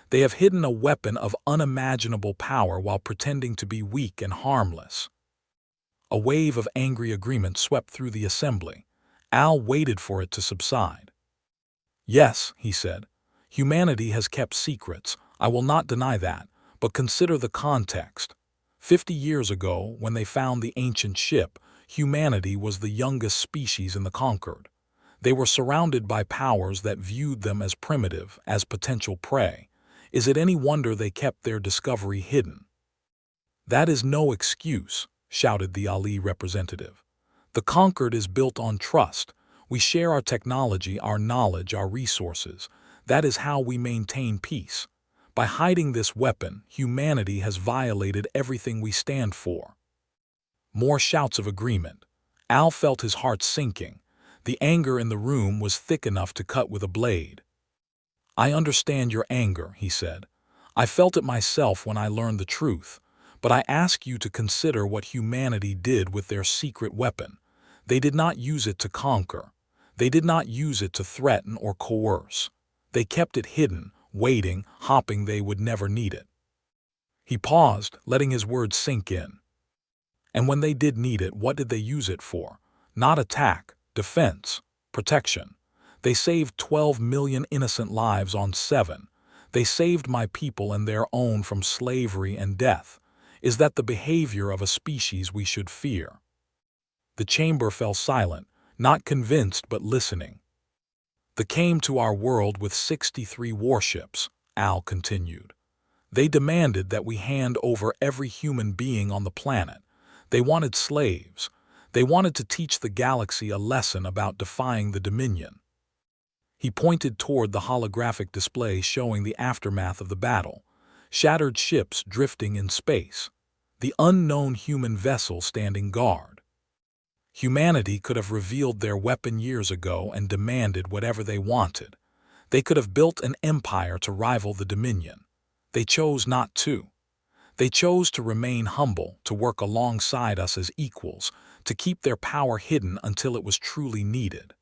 They have hidden a weapon of unimaginable power while pretending to be weak and harmless." A wave of angry agreement swept through the assembly. Al waited for it to subside. "Yes," he said, "humanity has kept secrets. I will not deny that, but consider the context. 50 years ago, when they found the ancient ship, humanity was the youngest species in the Concord. They were surrounded by powers that viewed them as primitive, as potential prey. Is it any wonder they kept their discovery hidden?" "That is no excuse," shouted the Ali representative. "The Concord is built on trust. We share our technology, our knowledge, our resources. That is how we maintain peace. By hiding this weapon, humanity has violated everything we stand for." More shouts of agreement. Al felt his heart sinking. The anger in the room was thick enough to cut with a blade. "I understand your anger," he said. "I felt it myself when I learned the truth. But I ask you to consider what humanity did with their secret weapon. They did not use it to conquer. They did not use it to threaten or coerce. They kept it hidden, waiting, hoping they would never need it." He paused, letting his words sink in. "And when they did need it, what did they use it for? Not attack, defense, protection. They saved 12 million innocent lives on 7. They saved my people and their own from slavery and death. Is that the behavior of a species we should fear?" The chamber fell silent, not convinced but listening. "They came to our world with 63 warships," Al continued. "They demanded that we hand over every human being on the planet. They wanted slaves. They wanted to teach the galaxy a lesson about defying the Dominion." He pointed toward the holographic display showing the aftermath of the battle. Shattered ships drifting in space. The unknown human vessel standing guard. Humanity could have revealed their weapon years ago and demanded whatever they wanted. They could have built an empire to rival the Dominion. They chose not to. They chose to remain humble, to work alongside us as equals, to keep their power hidden until it was truly needed.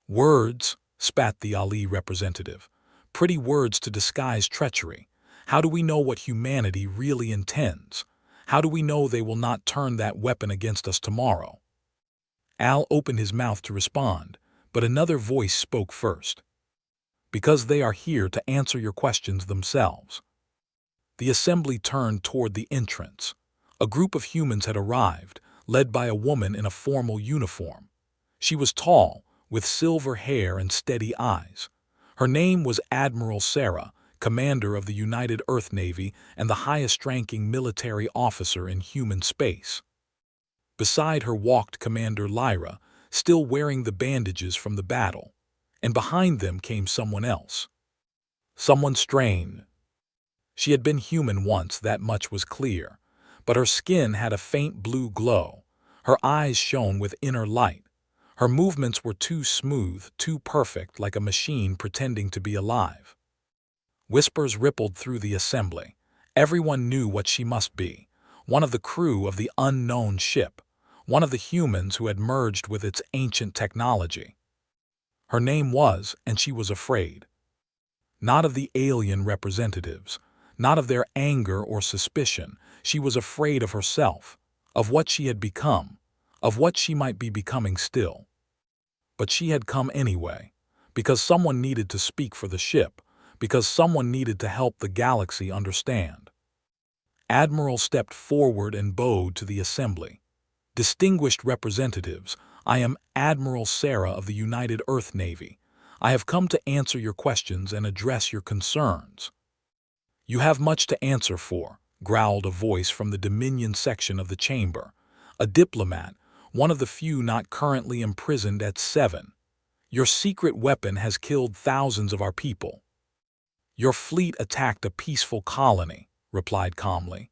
Words, spat the Ali representative. Pretty words to disguise treachery. How do we know what humanity really intends? How do we know they will not turn that weapon against us tomorrow? Al opened his mouth to respond, but another voice spoke first. Because they are here to answer your questions themselves. The assembly turned toward the entrance. A group of humans had arrived, led by a woman in a formal uniform. She was tall, with silver hair and steady eyes. Her name was Admiral Sarah, commander of the United Earth Navy and the highest-ranking military officer in human space. Beside her walked Commander Lyra, still wearing the bandages from the battle, and behind them came someone else. Someone strange. She had been human once, that much was clear, but her skin had a faint blue glow. Her eyes shone with inner light. Her movements were too smooth, too perfect, like a machine pretending to be alive. Whispers rippled through the assembly. Everyone knew what she must be, one of the crew of the unknown ship, one of the humans who had merged with its ancient technology. Her name was, and she was afraid. Not of the alien representatives, not of their anger or suspicion. She was afraid of herself, of what she had become, of what she might be becoming still. But she had come anyway, because someone needed to speak for the ship, because someone needed to help the galaxy understand. Admiral stepped forward and bowed to the assembly. Distinguished representatives, I am Admiral Sarah of the United Earth Navy. I have come to answer your questions and address your concerns. You have much to answer for, growled a voice from the Dominion section of the chamber. A diplomat, one of the few not currently imprisoned at 7. Your secret weapon has killed thousands of our people. Your fleet attacked a peaceful colony, replied calmly.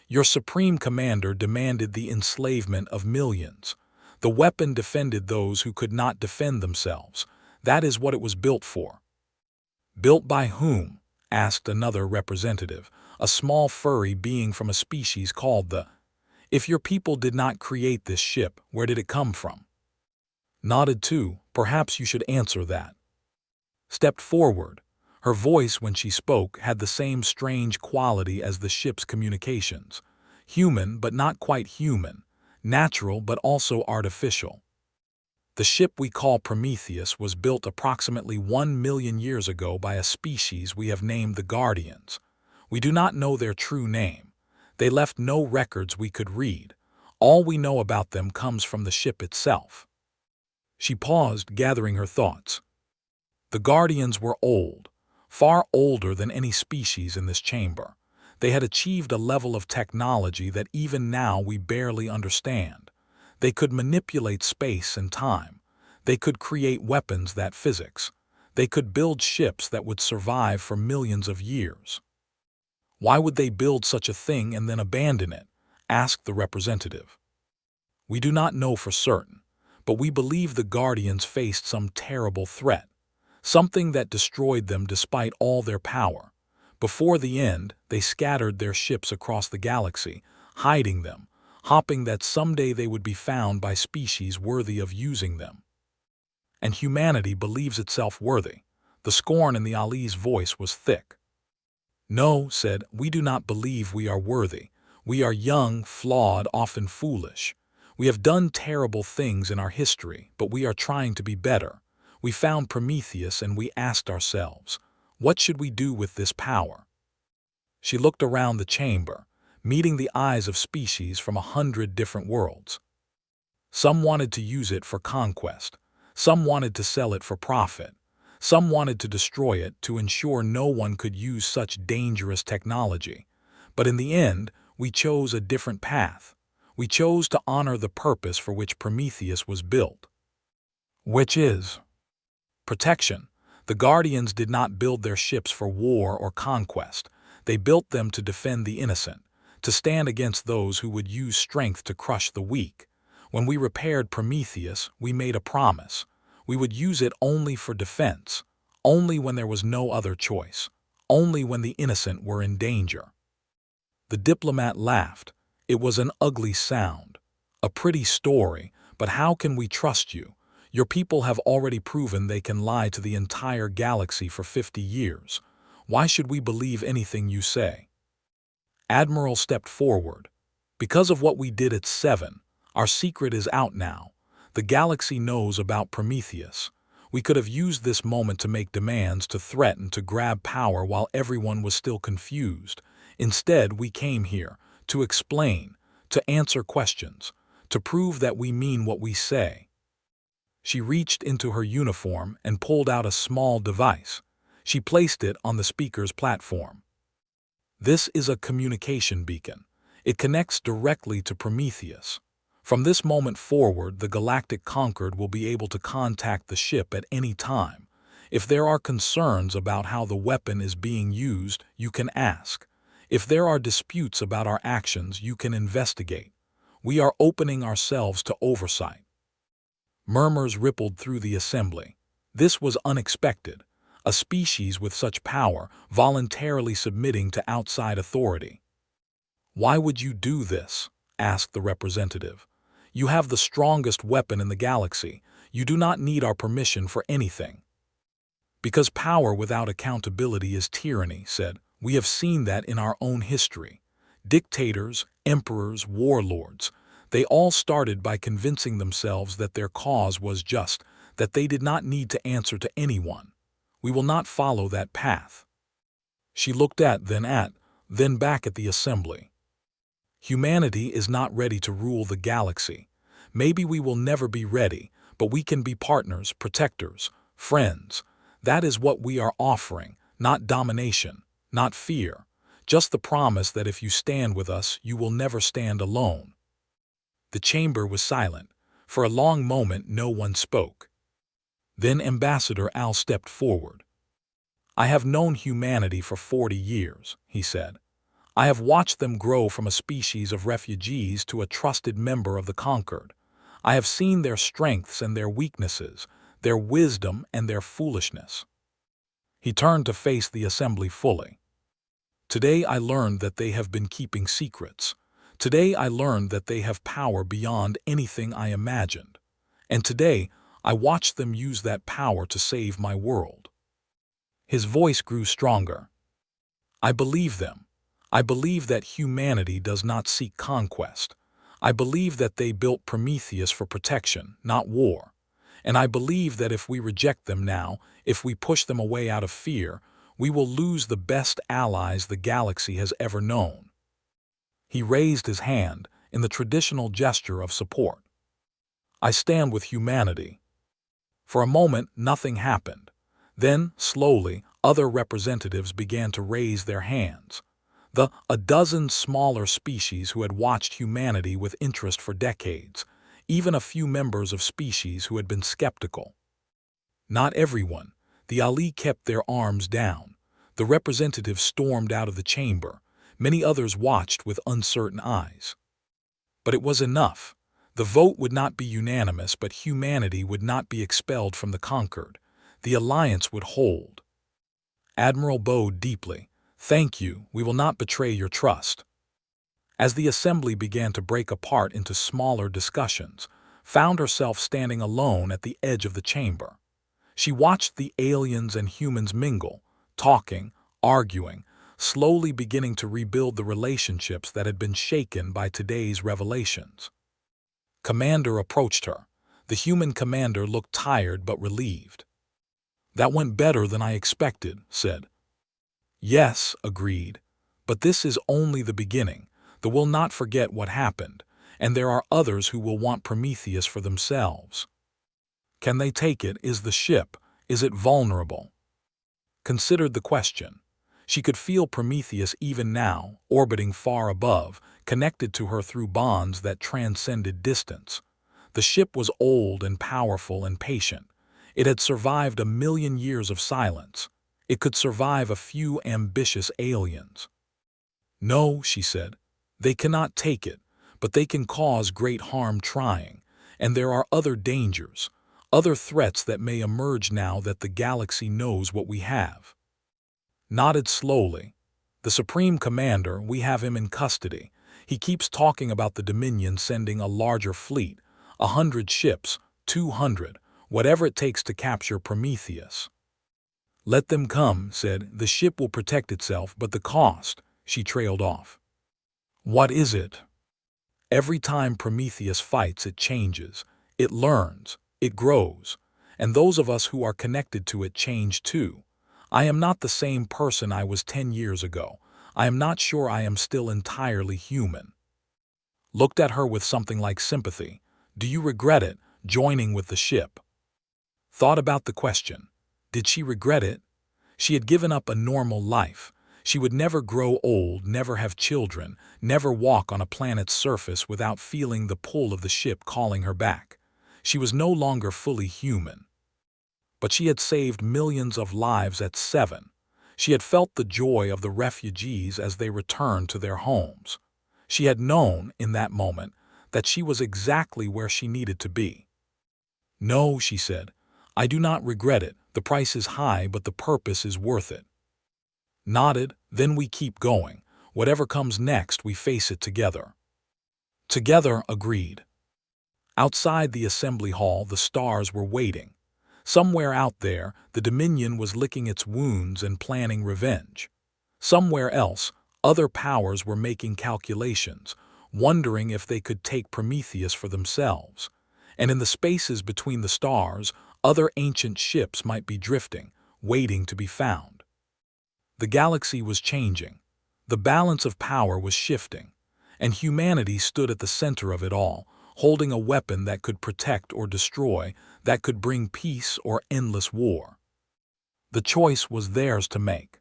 Your supreme commander demanded the enslavement of millions. The weapon defended those who could not defend themselves. That is what it was built for. Built by whom? Asked another representative, a small furry being from a species called the. If your people did not create this ship, where did it come from? Nodded to, perhaps you should answer that. Stepped forward. Her voice, when she spoke, had the same strange quality as the ship's communications. Human, but not quite human. Natural, but also artificial. The ship we call Prometheus was built approximately 1 million years ago by a species we have named the Guardians. We do not know their true name. They left no records we could read. All we know about them comes from the ship itself. She paused, gathering her thoughts. The Guardians were old, far older than any species in this chamber. They had achieved a level of technology that even now we barely understand. They could manipulate space and time. They could create weapons that physics. They could build ships that would survive for millions of years. Why would they build such a thing and then abandon it? Asked the representative. We do not know for certain, but we believe the Guardians faced some terrible threat. Something that destroyed them despite all their power. Before the end, they scattered their ships across the galaxy, hiding them, hoping that someday they would be found by species worthy of using them. And humanity believes itself worthy. The scorn in the Ali's voice was thick. No, said, we do not believe we are worthy. We are young, flawed, often foolish. We have done terrible things in our history, but we are trying to be better. We found Prometheus and we asked ourselves, what should we do with this power? She looked around the chamber, meeting the eyes of species from 100 different worlds. Some wanted to use it for conquest. Some wanted to sell it for profit. Some wanted to destroy it to ensure no one could use such dangerous technology. But in the end, we chose a different path. We chose to honor the purpose for which Prometheus was built. Which is protection. The Guardians did not build their ships for war or conquest. They built them to defend the innocent, to stand against those who would use strength to crush the weak. When we repaired Prometheus, we made a promise. We would use it only for defense, only when there was no other choice, only when the innocent were in danger. The diplomat laughed. It was an ugly sound. A pretty story, but how can we trust you? Your people have already proven they can lie to the entire galaxy for 50 years. Why should we believe anything you say? Admiral stepped forward. Because of what we did at 7, our secret is out now. The galaxy knows about Prometheus. We could have used this moment to make demands, to threaten, to grab power while everyone was still confused. Instead, we came here to explain, to answer questions, to prove that we mean what we say. She reached into her uniform and pulled out a small device. She placed it on the speaker's platform. This is a communication beacon. It connects directly to Prometheus. From this moment forward, the Galactic Concord will be able to contact the ship at any time. If there are concerns about how the weapon is being used, you can ask. If there are disputes about our actions, you can investigate. We are opening ourselves to oversight. Murmurs rippled through the assembly. This was unexpected. A species with such power voluntarily submitting to outside authority. "Why would you do this?" asked the representative. "You have the strongest weapon in the galaxy. You do not need our permission for anything." "Because power without accountability is tyranny," said. "We have seen that in our own history. Dictators, emperors, warlords, they all started by convincing themselves that their cause was just, that they did not need to answer to anyone. We will not follow that path." She looked then back at the assembly. "Humanity is not ready to rule the galaxy. Maybe we will never be ready, but we can be partners, protectors, friends. That is what we are offering, not domination, not fear, just the promise that if you stand with us, you will never stand alone." The chamber was silent. For a long moment, no one spoke. Then Ambassador Al stepped forward. "I have known humanity for 40 years, he said. "I have watched them grow from a species of refugees to a trusted member of the conquered. I have seen their strengths and their weaknesses, their wisdom and their foolishness." He turned to face the assembly fully. "Today I learned that they have been keeping secrets. Today I learned that they have power beyond anything I imagined. And today I watched them use that power to save my world." His voice grew stronger. "I believe them. I believe that humanity does not seek conquest. I believe that they built Prometheus for protection, not war. And I believe that if we reject them now, if we push them away out of fear, we will lose the best allies the galaxy has ever known." He raised his hand in the traditional gesture of support. "I stand with humanity." For a moment, nothing happened. Then, slowly, other representatives began to raise their hands. A dozen smaller species who had watched humanity with interest for decades, even a few members of species who had been skeptical. Not everyone. The Ali kept their arms down. The representatives stormed out of the chamber. Many others watched with uncertain eyes. But it was enough. The vote would not be unanimous, but humanity would not be expelled from the conquered. The alliance would hold. Admiral bowed deeply. "Thank you, we will not betray your trust." As the assembly began to break apart into smaller discussions, found herself standing alone at the edge of the chamber. She watched the aliens and humans mingle, talking, arguing, slowly beginning to rebuild the relationships that had been shaken by today's revelations. Commander approached her. The human commander looked tired but relieved. "That went better than I expected," said. "Yes," agreed. "But this is only the beginning. They will not forget what happened, and there are others who will want Prometheus for themselves. Can they take it? Is the ship? Is it vulnerable?" Considered the question. She could feel Prometheus even now, orbiting far above, connected to her through bonds that transcended distance. The ship was old and powerful and patient. It had survived 1,000,000 years of silence. It could survive a few ambitious aliens. "No," she said, "they cannot take it, but they can cause great harm trying, and there are other dangers, other threats that may emerge now that the galaxy knows what we have." Nodded slowly. The Supreme Commander, we have him in custody. He keeps talking about the Dominion sending a larger fleet, 100 ships, 200, whatever it takes to capture Prometheus. Let them come, said. The ship will protect itself, but the cost, she trailed off. What is it? Every time Prometheus fights, it changes. It learns. It grows. And those of us who are connected to it change too. I am not the same person I was 10 years ago. I am not sure I am still entirely human. Looked at her with something like sympathy. Do you regret it, joining with the ship? Thought about the question. Did she regret it? She had given up a normal life. She would never grow old, never have children, never walk on a planet's surface without feeling the pull of the ship calling her back. She was no longer fully human. But she had saved millions of lives at 7. She had felt the joy of the refugees as they returned to their homes. She had known, in that moment, that she was exactly where she needed to be. No, she said, I do not regret it. The price is high, but the purpose is worth it. Nodded, then we keep going. Whatever comes next, we face it together. Together, agreed. Outside the assembly hall, the stars were waiting. Somewhere out there, the Dominion was licking its wounds and planning revenge. Somewhere else, other powers were making calculations, wondering if they could take Prometheus for themselves. And in the spaces between the stars, other ancient ships might be drifting, waiting to be found. The galaxy was changing. The balance of power was shifting. And humanity stood at the center of it all, holding a weapon that could protect or destroy, that could bring peace or endless war. The choice was theirs to make.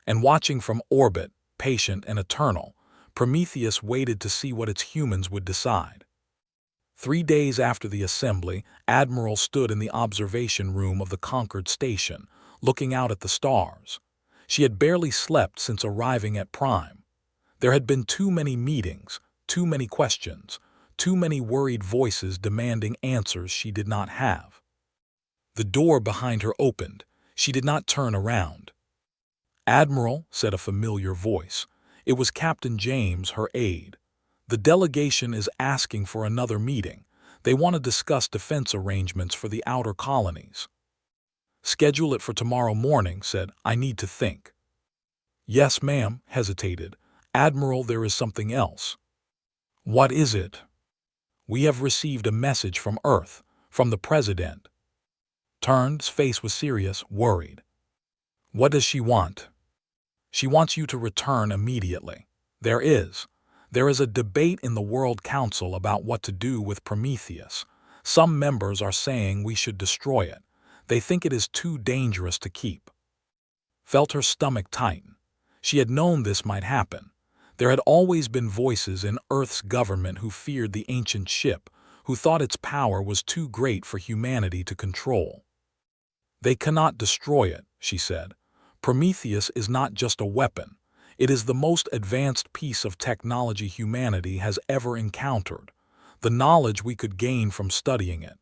And watching from orbit, patient and eternal, Prometheus waited to see what its humans would decide. 3 days after the assembly, Admiral stood in the observation room of the conquered station, looking out at the stars. She had barely slept since arriving at Prime. There had been too many meetings, too many questions, too many worried voices demanding answers she did not have. The door behind her opened. She did not turn around. Admiral, said a familiar voice. It was Captain James, her aide. The delegation is asking for another meeting. They want to discuss defense arrangements for the outer colonies. Schedule it for tomorrow morning, said. I need to think. Yes, ma'am, hesitated. Admiral, there is something else. What is it? We have received a message from Earth, from the President. Turned's face was serious, worried. What does she want? She wants you to return immediately. There is a debate in the World Council about what to do with Prometheus. Some members are saying we should destroy it. They think it is too dangerous to keep. Felt her stomach tighten. She had known this might happen. There had always been voices in Earth's government who feared the ancient ship, who thought its power was too great for humanity to control. They cannot destroy it, she said. Prometheus is not just a weapon. It is the most advanced piece of technology humanity has ever encountered, the knowledge we could gain from studying it.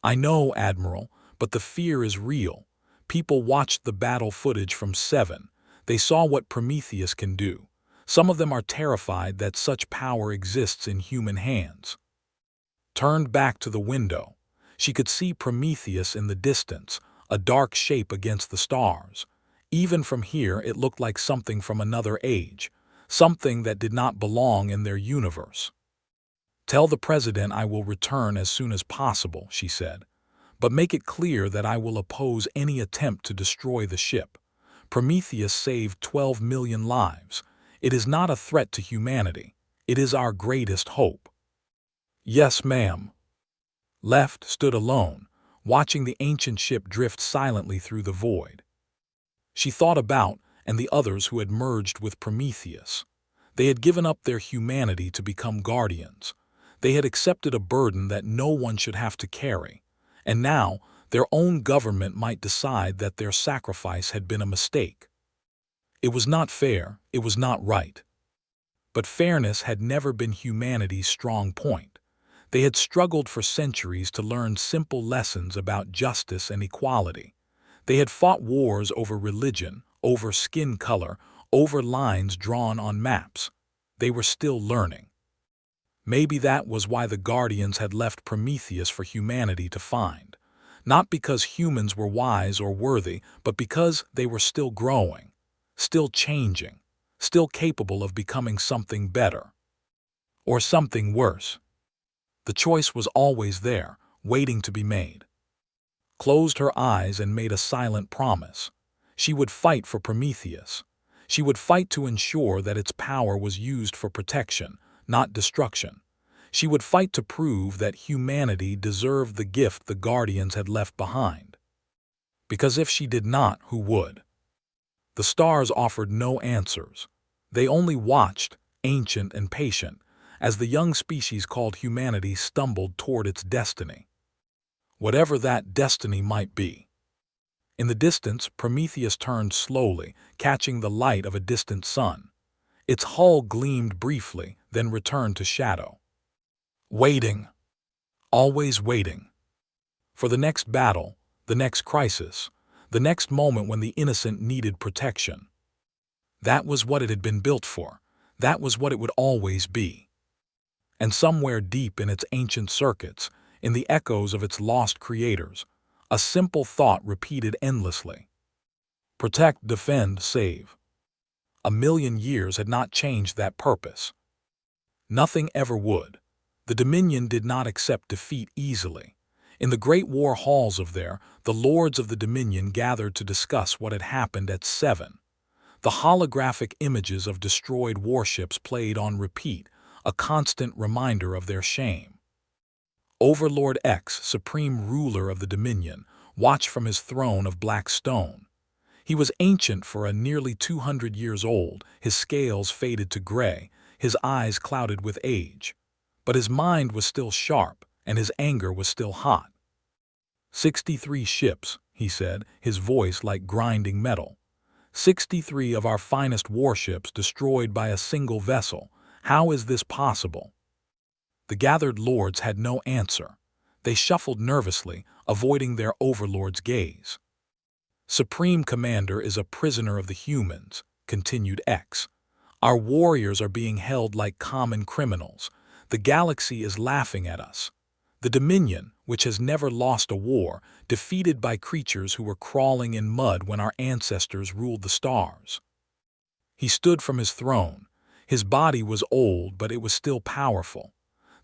I know, Admiral, but the fear is real. People watched the battle footage from 7. They saw what Prometheus can do. Some of them are terrified that such power exists in human hands. Turned back to the window. She could see Prometheus in the distance, a dark shape against the stars. Even from here, it looked like something from another age, something that did not belong in their universe. Tell the President I will return as soon as possible, she said, but make it clear that I will oppose any attempt to destroy the ship. Prometheus saved 12 million lives. It is not a threat to humanity. It is our greatest hope. Yes, ma'am. Left stood alone, watching the ancient ship drift silently through the void. She thought about and the others who had merged with Prometheus. They had given up their humanity to become guardians. They had accepted a burden that no one should have to carry. And now, their own government might decide that their sacrifice had been a mistake. It was not fair, it was not right. But fairness had never been humanity's strong point. They had struggled for centuries to learn simple lessons about justice and equality. They had fought wars over religion, over skin color, over lines drawn on maps. They were still learning. Maybe that was why the Guardians had left Prometheus for humanity to find. Not because humans were wise or worthy, but because they were still growing, still changing, still capable of becoming something better. Or something worse. The choice was always there, waiting to be made. Closed her eyes and made a silent promise. She would fight for Prometheus. She would fight to ensure that its power was used for protection, not destruction. She would fight to prove that humanity deserved the gift the Guardians had left behind. Because if she did not, who would? The stars offered no answers. They only watched, ancient and patient, as the young species called humanity stumbled toward its destiny. Whatever that destiny might be. In the distance, Prometheus turned slowly, catching the light of a distant sun. Its hull gleamed briefly, then returned to shadow. Waiting. Always waiting. For the next battle, the next crisis, the next moment when the innocent needed protection. That was what it had been built for. That was what it would always be. And somewhere deep in its ancient circuits, in the echoes of its lost creators, a simple thought repeated endlessly. Protect, defend, save. 1,000,000 years had not changed that purpose. Nothing ever would. The Dominion did not accept defeat easily. In the great war halls of there, the lords of the Dominion gathered to discuss what had happened at 7. The holographic images of destroyed warships played on repeat, a constant reminder of their shame. Overlord X, supreme ruler of the Dominion, watched from his throne of black stone. He was ancient for a nearly 200 years old, his scales faded to gray, his eyes clouded with age. But his mind was still sharp, and his anger was still hot. 63 ships, he said, his voice like grinding metal. 63 of our finest warships destroyed by a single vessel. How is this possible? The gathered lords had no answer. They shuffled nervously, avoiding their overlord's gaze. Supreme Commander is a prisoner of the humans, continued X. Our warriors are being held like common criminals. The galaxy is laughing at us. The Dominion, which has never lost a war, defeated by creatures who were crawling in mud when our ancestors ruled the stars. He stood from his throne. His body was old, but it was still powerful.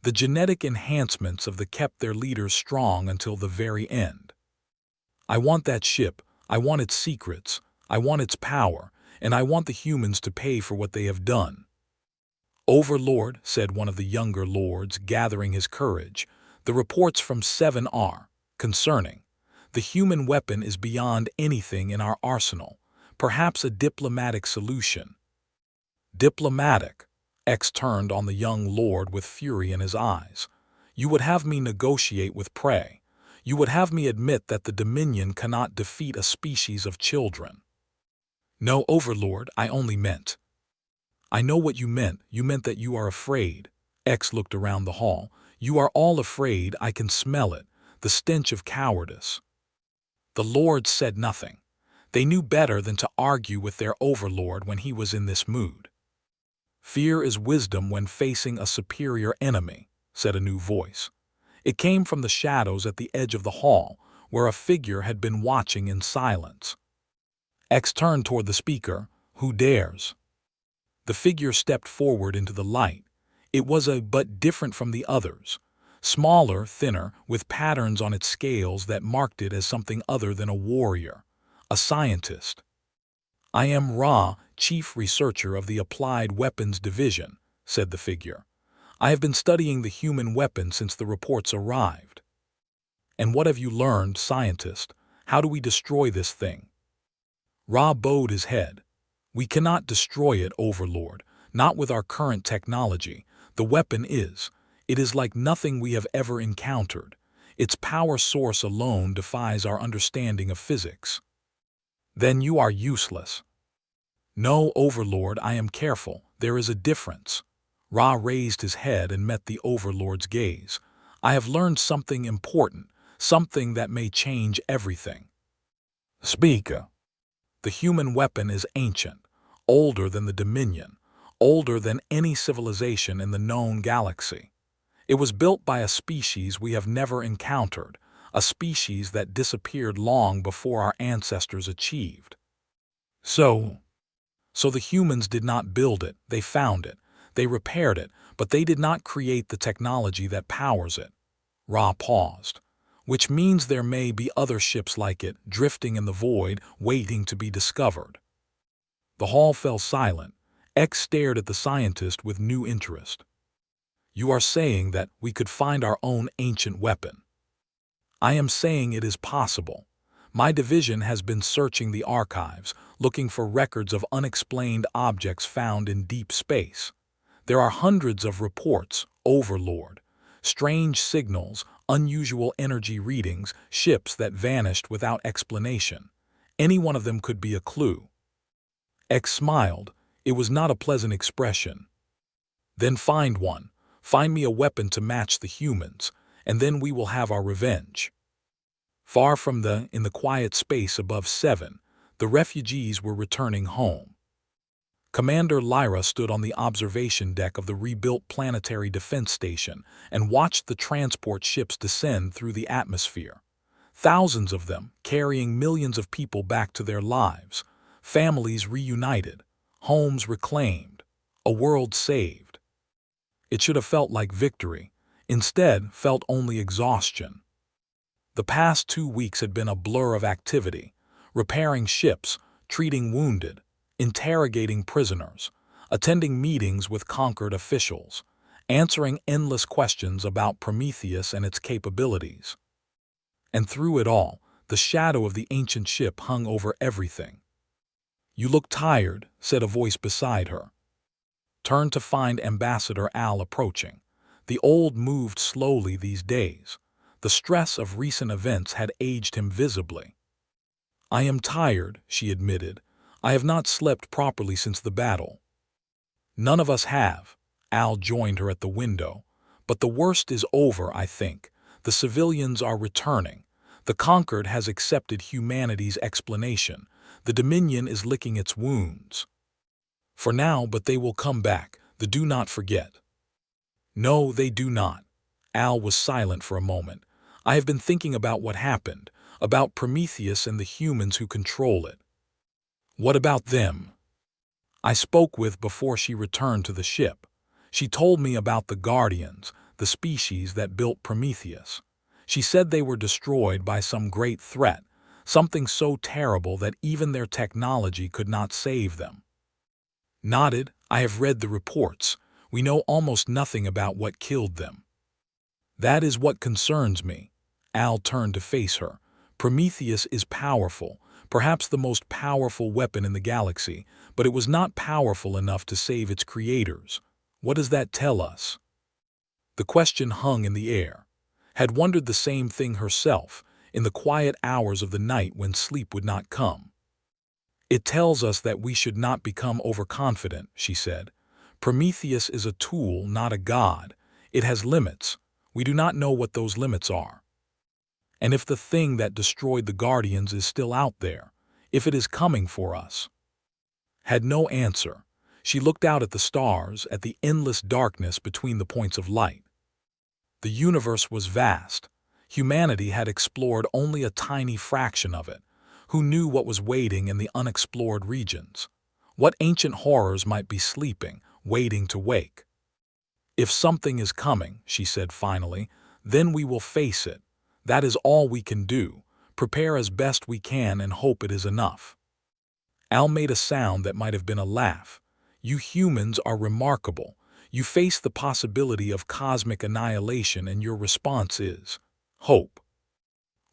The genetic enhancements of the kept their leaders strong until the very end. I want that ship. I want its secrets. I want its power. And I want the humans to pay for what they have done. Overlord, said one of the younger lords, gathering his courage, the reports from 7 are concerning. The human weapon is beyond anything in our arsenal, perhaps a diplomatic solution. Diplomatic? X turned on the young lord with fury in his eyes. You would have me negotiate with prey. You would have me admit that the Dominion cannot defeat a species of children. No, Overlord, I only meant. I know what you meant. You meant that you are afraid. X looked around the hall. You are all afraid. I can smell it, the stench of cowardice. The lords said nothing. They knew better than to argue with their overlord when he was in this mood. Fear is wisdom when facing a superior enemy, said a new voice. It came from the shadows at the edge of the hall, where a figure had been watching in silence. X turned toward the speaker. Who dares? The figure stepped forward into the light. It was but different from the others. Smaller, thinner, with patterns on its scales that marked it as something other than a warrior, a scientist. I am Ra, chief researcher of the Applied Weapons Division, said the figure. I have been studying the human weapon since the reports arrived. And what have you learned, scientist? How do we destroy this thing? Ra bowed his head. We cannot destroy it, Overlord, not with our current technology. The weapon is. It is like nothing we have ever encountered. Its power source alone defies our understanding of physics. Then you are useless. No, Overlord, I am careful. There is a difference. Ra raised his head and met the Overlord's gaze. I have learned something important, something that may change everything. Speak. The human weapon is ancient. older than the Dominion, older than any civilization in the known galaxy. It was built by a species we have never encountered, a species that disappeared long before our ancestors achieved. So the humans did not build it, they found it, they repaired it, but they did not create the technology that powers it. Ra paused. Which means there may be other ships like it, drifting in the void, waiting to be discovered. The hall fell silent. X stared at the scientist with new interest. You are saying that we could find our own ancient weapon. I am saying it is possible. My division has been searching the archives, looking for records of unexplained objects found in deep space. There are hundreds of reports, Overlord, strange signals, unusual energy readings, ships that vanished without explanation. Any one of them could be a clue. X smiled. It was not a pleasant expression. Then find one. Find me a weapon to match the humans, and then we will have our revenge. Far from in the quiet space above 7, the refugees were returning home. Commander Lyra stood on the observation deck of the rebuilt planetary defense station and watched the transport ships descend through the atmosphere. Thousands of them, carrying millions of people back to their lives, families reunited, homes reclaimed, a world saved. It should have felt like victory, instead felt only exhaustion. The past 2 weeks had been a blur of activity, repairing ships, treating wounded, interrogating prisoners, attending meetings with conquered officials, answering endless questions about Prometheus and its capabilities. And through it all, the shadow of the ancient ship hung over everything. You look tired, said a voice beside her. Turned to find Ambassador Al approaching. The old moved slowly these days. The stress of recent events had aged him visibly. I am tired, she admitted. I have not slept properly since the battle. None of us have. Al joined her at the window. But the worst is over, I think. The civilians are returning. The Conquered has accepted humanity's explanation. The Dominion is licking its wounds. For now, but they will come back. Do not forget. No, they do not. Al was silent for a moment. I have been thinking about what happened, about Prometheus and the humans who control it. What about them? I spoke with before she returned to the ship. She told me about the Guardians, the species that built Prometheus. She said they were destroyed by some great threat, something so terrible that even their technology could not save them. Nodded. I have read the reports. We know almost nothing about what killed them. That is what concerns me. Al turned to face her. Prometheus is powerful, perhaps the most powerful weapon in the galaxy, but it was not powerful enough to save its creators. What does that tell us? The question hung in the air. Had wondered the same thing herself, in the quiet hours of the night when sleep would not come. It tells us that we should not become overconfident, she said. Prometheus is a tool, not a god. It has limits. We do not know what those limits are. And if the thing that destroyed the Guardians is still out there, if it is coming for us? Had no answer. She looked out at the stars, at the endless darkness between the points of light. The universe was vast. Humanity had explored only a tiny fraction of it. Who knew what was waiting in the unexplored regions? What ancient horrors might be sleeping, waiting to wake? If something is coming, she said finally, then we will face it. That is all we can do. Prepare as best we can and hope it is enough. Al made a sound that might have been a laugh. You humans are remarkable. You face the possibility of cosmic annihilation and your response is hope.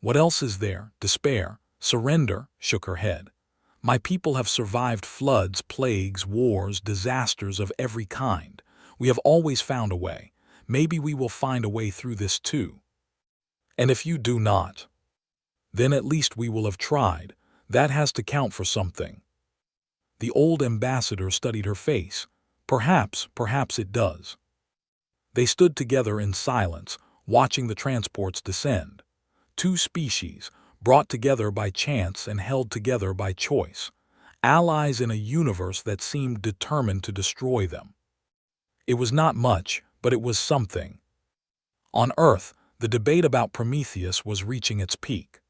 What else is there? Despair? Surrender? Shook her head. My people have survived floods, plagues, wars, disasters of every kind. We have always found a way. Maybe we will find a way through this too. And if you do not, then at least we will have tried. That has to count for something. The old ambassador studied her face. Perhaps it does. They stood together in silence, watching the transports descend. Two species, brought together by chance and held together by choice. allies in a universe that seemed determined to destroy them. It was not much, but it was something. On Earth, the debate about Prometheus was reaching its peak.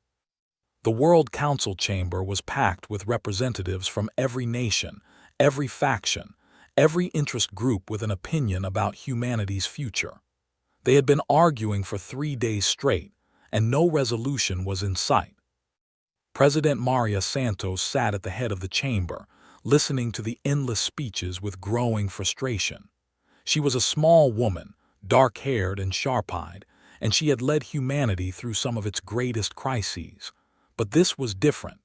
The World Council chamber was packed with representatives from every nation, every faction, every interest group with an opinion about humanity's future. They had been arguing for 3 days straight, and no resolution was in sight. President Maria Santos sat at the head of the chamber, listening to the endless speeches with growing frustration. She was a small woman, dark-haired and sharp-eyed, and she had led humanity through some of its greatest crises. But this was different.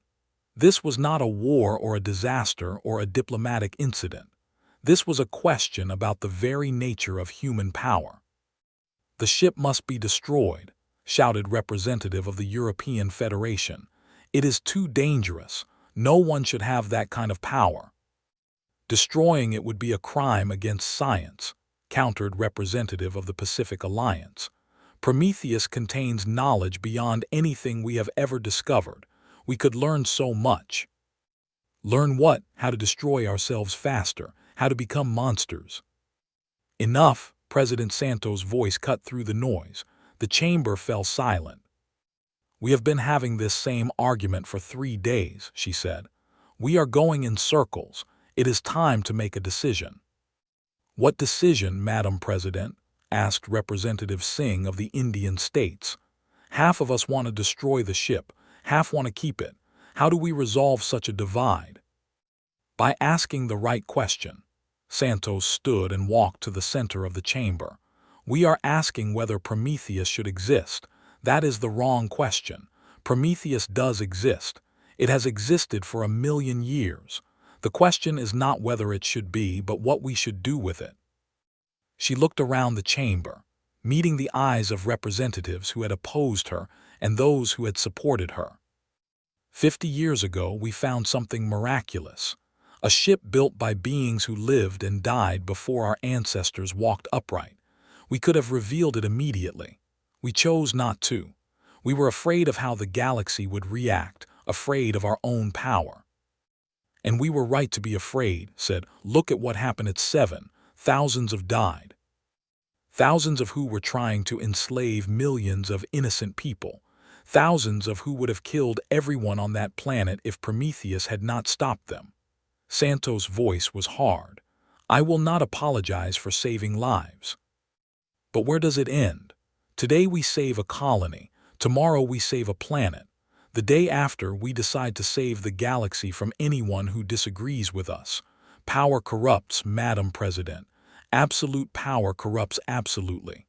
This was not a war or a disaster or a diplomatic incident. This was a question about the very nature of human power. "The ship must be destroyed," shouted representative of the European Federation. "It is too dangerous. No one should have that kind of power." "Destroying it would be a crime against science," countered representative of the Pacific Alliance. "Prometheus contains knowledge beyond anything we have ever discovered. We could learn so much." "Learn what? How to destroy ourselves faster, how to become monsters." "Enough!" President Santos' voice cut through the noise. The chamber fell silent. "We have been having this same argument for 3 days," she said. "We are going in circles. It is time to make a decision." "What decision, Madam President?" asked Representative Singh of the Indian states. "Half of us want to destroy the ship, half want to keep it. How do we resolve such a divide?" "By asking the right question." Santos stood and walked to the center of the chamber. "We are asking whether Prometheus should exist. That is the wrong question. Prometheus does exist. It has existed for 1,000,000 years. The question is not whether it should be, but what we should do with it." She looked around the chamber, meeting the eyes of representatives who had opposed her and those who had supported her. 50 years ago, we found something miraculous. A ship built by beings who lived and died before our ancestors walked upright. We could have revealed it immediately. We chose not to. We were afraid of how the galaxy would react, afraid of our own power. "And we were right to be afraid," said. "Look at what happened at 7. Thousands have died. Thousands of who were trying to enslave millions of innocent people. Thousands of who would have killed everyone on that planet if Prometheus had not stopped them." Santos' voice was hard. "I will not apologize for saving lives." "But where does it end? Today we save a colony. Tomorrow we save a planet. The day after we decide to save the galaxy from anyone who disagrees with us. Power corrupts, Madam President. Absolute power corrupts absolutely.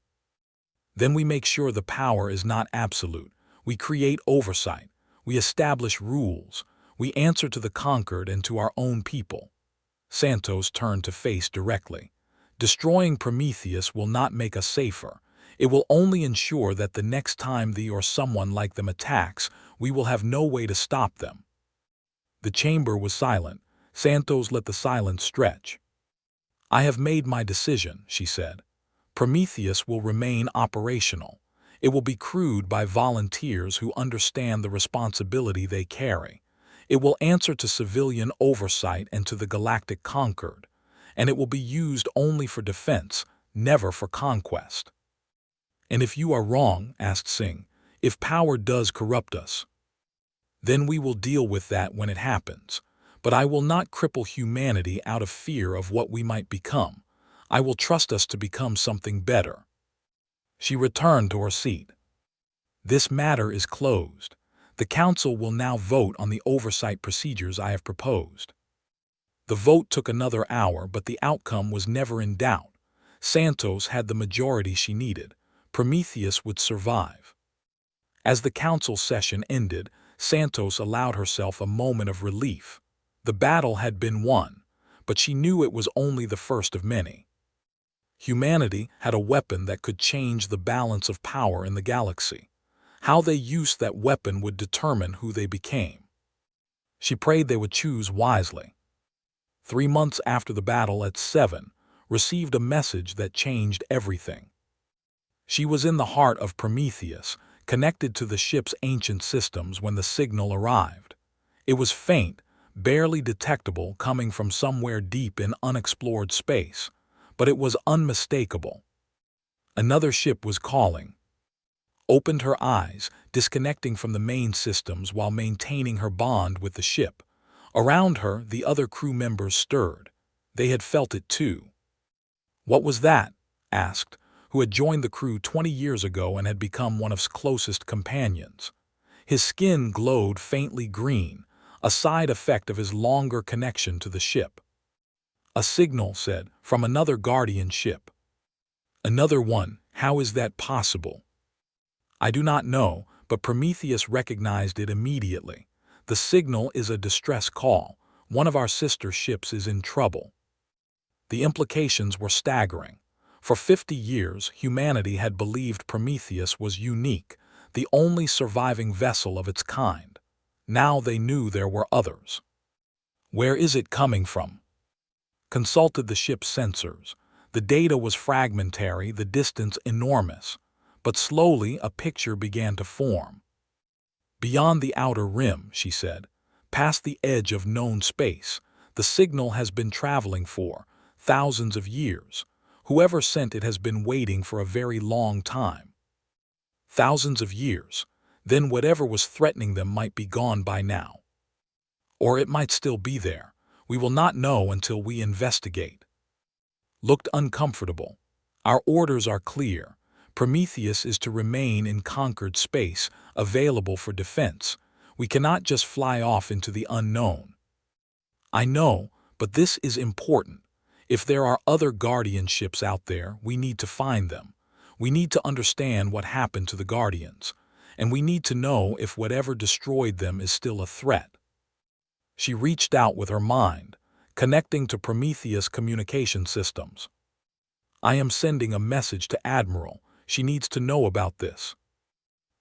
Then we make sure the power is not absolute. We create oversight. We establish rules. We answer to the conquered and to our own people." Santos turned to face directly. "Destroying Prometheus will not make us safer. It will only ensure that the next time the or someone like them attacks, we will have no way to stop them." The chamber was silent. Santos let the silence stretch. "I have made my decision," she said. "Prometheus will remain operational. It will be crewed by volunteers who understand the responsibility they carry. It will answer to civilian oversight and to the galactic conquered. And it will be used only for defense, never for conquest." "And if you are wrong," asked Singh, "if power does corrupt us?" "Then we will deal with that when it happens. But I will not cripple humanity out of fear of what we might become. I will trust us to become something better." She returned to her seat. "This matter is closed. The Council will now vote on the oversight procedures I have proposed." The vote took another hour, but the outcome was never in doubt. Santos had the majority she needed. Prometheus would survive. As the council session ended, Santos allowed herself a moment of relief. The battle had been won, but she knew it was only the first of many. Humanity had a weapon that could change the balance of power in the galaxy. How they used that weapon would determine who they became. She prayed they would choose wisely. 3 months after the battle at 7, received a message that changed everything. She was in the heart of Prometheus, connected to the ship's ancient systems when the signal arrived. It was faint, barely detectable coming from somewhere deep in unexplored space, but it was unmistakable. Another ship was calling. Opened her eyes, disconnecting from the main systems while maintaining her bond with the ship. Around her, the other crew members stirred. They had felt it too. "What was that?" asked, who had joined the crew 20 years ago and had become one of his closest companions. His skin glowed faintly green, a side effect of his longer connection to the ship. "A signal," said, "from another Guardian ship." "Another one? How is that possible?" "I do not know, but Prometheus recognized it immediately. The signal is a distress call. One of our sister ships is in trouble." The implications were staggering. For 50 years, humanity had believed Prometheus was unique, the only surviving vessel of its kind. Now they knew there were others. "Where is it coming from?" Consulted the ship's sensors. The data was fragmentary, the distance enormous. But slowly a picture began to form. "Beyond the outer rim," she said, "past the edge of known space, the signal has been traveling for thousands of years. Whoever sent it has been waiting for a very long time." Thousands of years. Then whatever was threatening them might be gone by now. Or it might still be there. We will not know until we investigate. Looked uncomfortable. "Our orders are clear. Prometheus is to remain in conquered space, available for defense. We cannot just fly off into the unknown." "I know, but this is important. If there are other Guardian ships out there, we need to find them. We need to understand what happened to the Guardians, and we need to know if whatever destroyed them is still a threat." She reached out with her mind, connecting to Prometheus' communication systems. "I am sending a message to Admiral. She needs to know about this."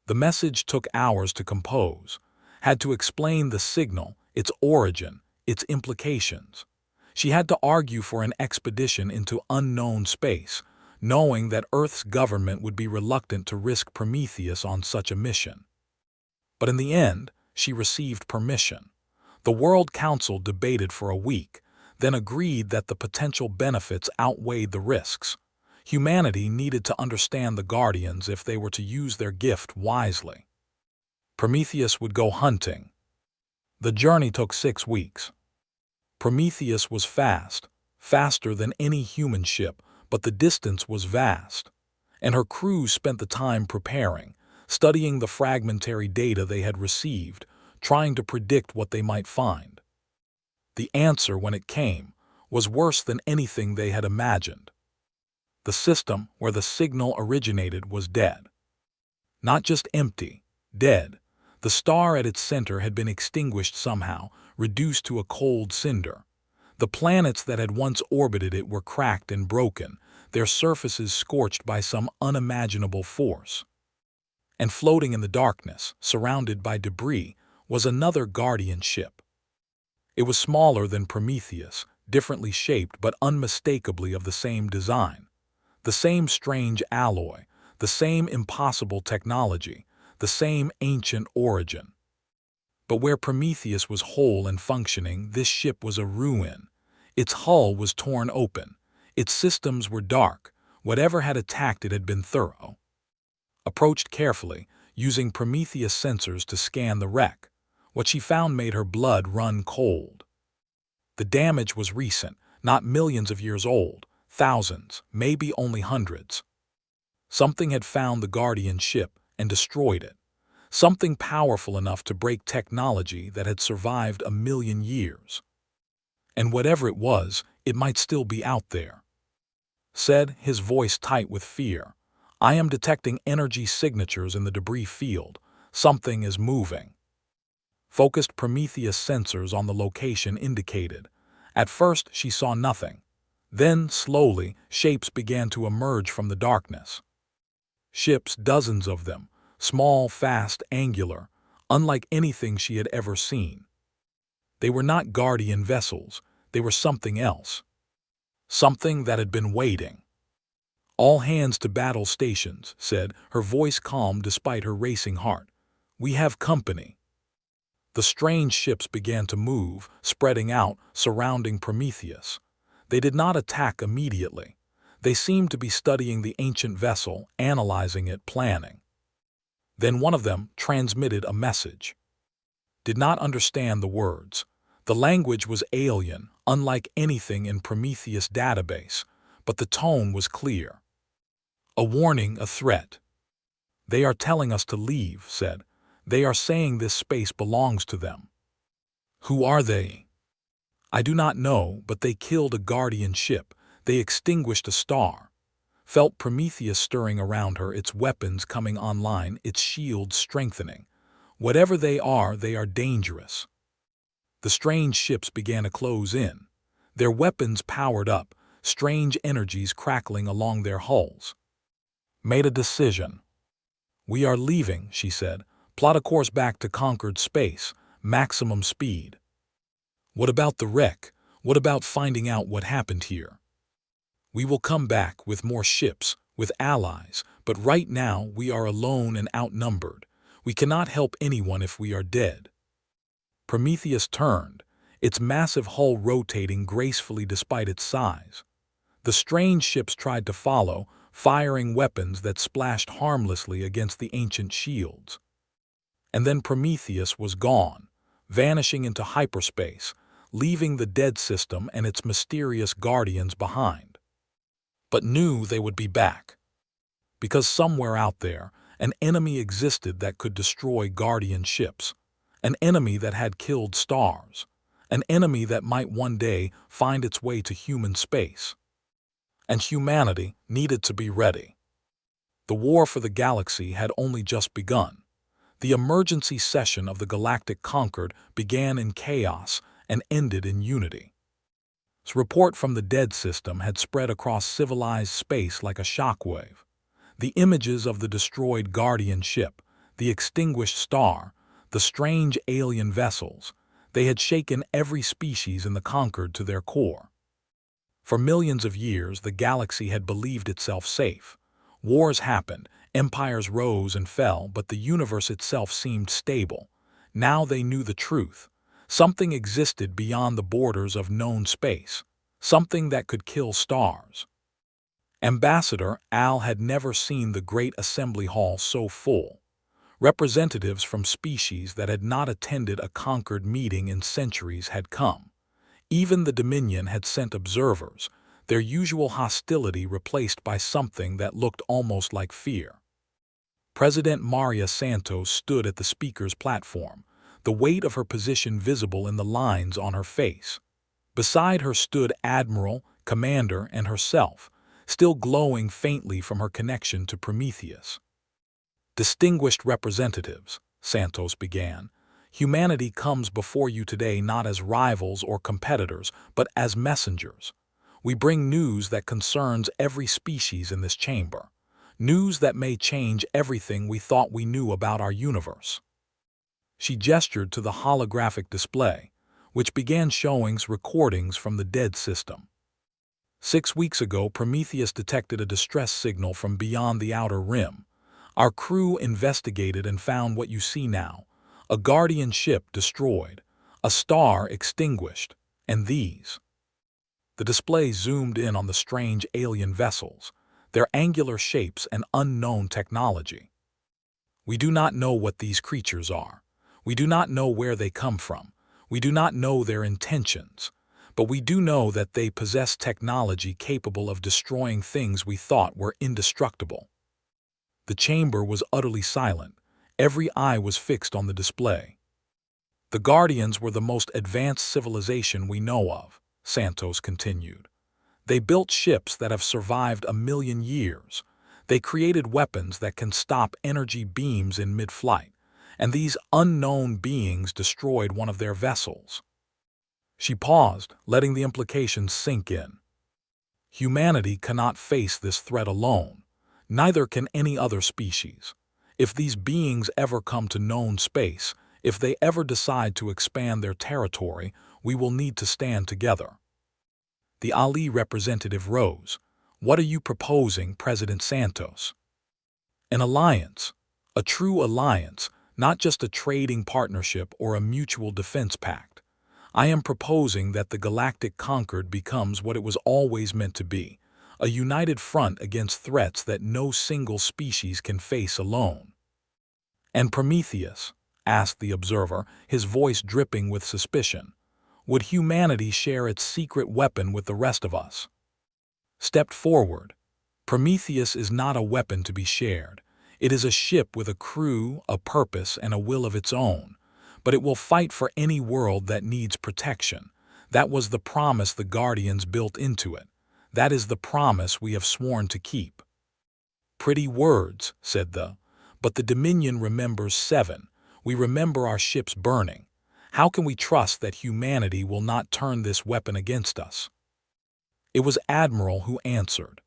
The message took hours to compose, had to explain the signal, its origin, its implications. She had to argue for an expedition into unknown space, knowing that Earth's government would be reluctant to risk Prometheus on such a mission. But in the end, she received permission. The World Council debated for a week, then agreed that the potential benefits outweighed the risks. Humanity needed to understand the Guardians if they were to use their gift wisely. Prometheus would go hunting. The journey took 6 weeks. Prometheus was fast, faster than any human ship, but the distance was vast. And her crew spent the time preparing, studying the fragmentary data they had received, trying to predict what they might find. The answer, when it came, was worse than anything they had imagined. The system where the signal originated was dead. Not just empty, dead. The star at its center had been extinguished somehow, reduced to a cold cinder. The planets that had once orbited it were cracked and broken, their surfaces scorched by some unimaginable force. And floating in the darkness, surrounded by debris, was another Guardian ship. It was smaller than Prometheus, differently shaped but unmistakably of the same design. The same strange alloy, the same impossible technology, the same ancient origin. But where Prometheus was whole and functioning, this ship was a ruin. Its hull was torn open. Its systems were dark. Whatever had attacked it had been thorough. Approached carefully, using Prometheus sensors to scan the wreck. What she found made her blood run cold. The damage was recent, not millions of years old. Thousands, maybe only hundreds. Something had found the Guardian ship and destroyed it. Something powerful enough to break technology that had survived 1,000,000 years. And whatever it was, it might still be out there. Said, his voice tight with fear, "I am detecting energy signatures in the debris field. Something is moving." Focused Prometheus sensors on the location indicated. At first, she saw nothing. Then, slowly, shapes began to emerge from the darkness. Ships, dozens of them, small, fast, angular, unlike anything she had ever seen. They were not Guardian vessels, they were something else. Something that had been waiting. "All hands to battle stations," said, her voice calm despite her racing heart. "We have company." The strange ships began to move, spreading out, surrounding Prometheus. They did not attack immediately. They seemed to be studying the ancient vessel, analyzing it, planning. Then one of them transmitted a message. Did not understand the words. The language was alien, unlike anything in Prometheus' database, but the tone was clear. A warning, a threat. They are telling us to leave, said. They are saying this space belongs to them. Who are they? I do not know, but they killed a guardian ship. They extinguished a star. Felt Prometheus stirring around her, its weapons coming online, its shields strengthening. Whatever they are dangerous. The strange ships began to close in. Their weapons powered up, strange energies crackling along their hulls. Made a decision. We are leaving, she said. Plot a course back to conquered space, maximum speed. What about the wreck? What about finding out what happened here? We will come back with more ships, with allies, but right now we are alone and outnumbered. We cannot help anyone if we are dead. Prometheus turned, its massive hull rotating gracefully despite its size. The strange ships tried to follow, firing weapons that splashed harmlessly against the ancient shields. And then Prometheus was gone, vanishing into hyperspace, leaving the dead system and its mysterious guardians behind. But knew they would be back. Because somewhere out there, an enemy existed that could destroy guardian ships, an enemy that had killed stars, an enemy that might one day find its way to human space. And humanity needed to be ready. The war for the galaxy had only just begun. The emergency session of the Galactic Concord began in chaos and ended in unity. Its report from the dead system had spread across civilized space like a shockwave. The images of the destroyed guardian ship, the extinguished star, the strange alien vessels, they had shaken every species in the Concord to their core. For millions of years, the galaxy had believed itself safe. Wars happened, empires rose and fell, but the universe itself seemed stable. Now they knew the truth. Something existed beyond the borders of known space, something that could kill stars. Ambassador Al had never seen the great assembly hall so full. Representatives from species that had not attended a Concord meeting in centuries had come. Even the Dominion had sent observers, their usual hostility replaced by something that looked almost like fear. President Maria Santos stood at the speaker's platform, the weight of her position visible in the lines on her face. Beside her stood Admiral, Commander, and herself, still glowing faintly from her connection to Prometheus. Distinguished representatives, Santos began, humanity comes before you today not as rivals or competitors, but as messengers. We bring news that concerns every species in this chamber, news that may change everything we thought we knew about our universe. She gestured to the holographic display, which began showing recordings from the dead system. 6 weeks ago, Prometheus detected a distress signal from beyond the outer rim. Our crew investigated and found what you see now, a guardian ship destroyed, a star extinguished, and these. The display zoomed in on the strange alien vessels, their angular shapes and unknown technology. We do not know what these creatures are. We do not know where they come from. We do not know their intentions. But we do know that they possess technology capable of destroying things we thought were indestructible. The chamber was utterly silent. Every eye was fixed on the display. The Guardians were the most advanced civilization we know of, Santos continued. They built ships that have survived 1,000,000 years. They created weapons that can stop energy beams in mid-flight, and these unknown beings destroyed one of their vessels. She paused, letting the implications sink in. Humanity cannot face this threat alone. Neither can any other species. If these beings ever come to known space, if they ever decide to expand their territory, we will need to stand together. The Ali representative rose. What are you proposing, President Santos? An alliance. A true alliance, not just a trading partnership or a mutual defense pact. I am proposing that the Galactic Concord becomes what it was always meant to be, a united front against threats that no single species can face alone. And Prometheus, asked the observer, his voice dripping with suspicion, would humanity share its secret weapon with the rest of us? Stepped forward. Prometheus is not a weapon to be shared. It is a ship with a crew, a purpose, and a will of its own. But it will fight for any world that needs protection. That was the promise the Guardians built into it. That is the promise we have sworn to keep. Pretty words, said but the Dominion remembers 7. We remember our ships burning. How can we trust that humanity will not turn this weapon against us? It was Admiral who answered.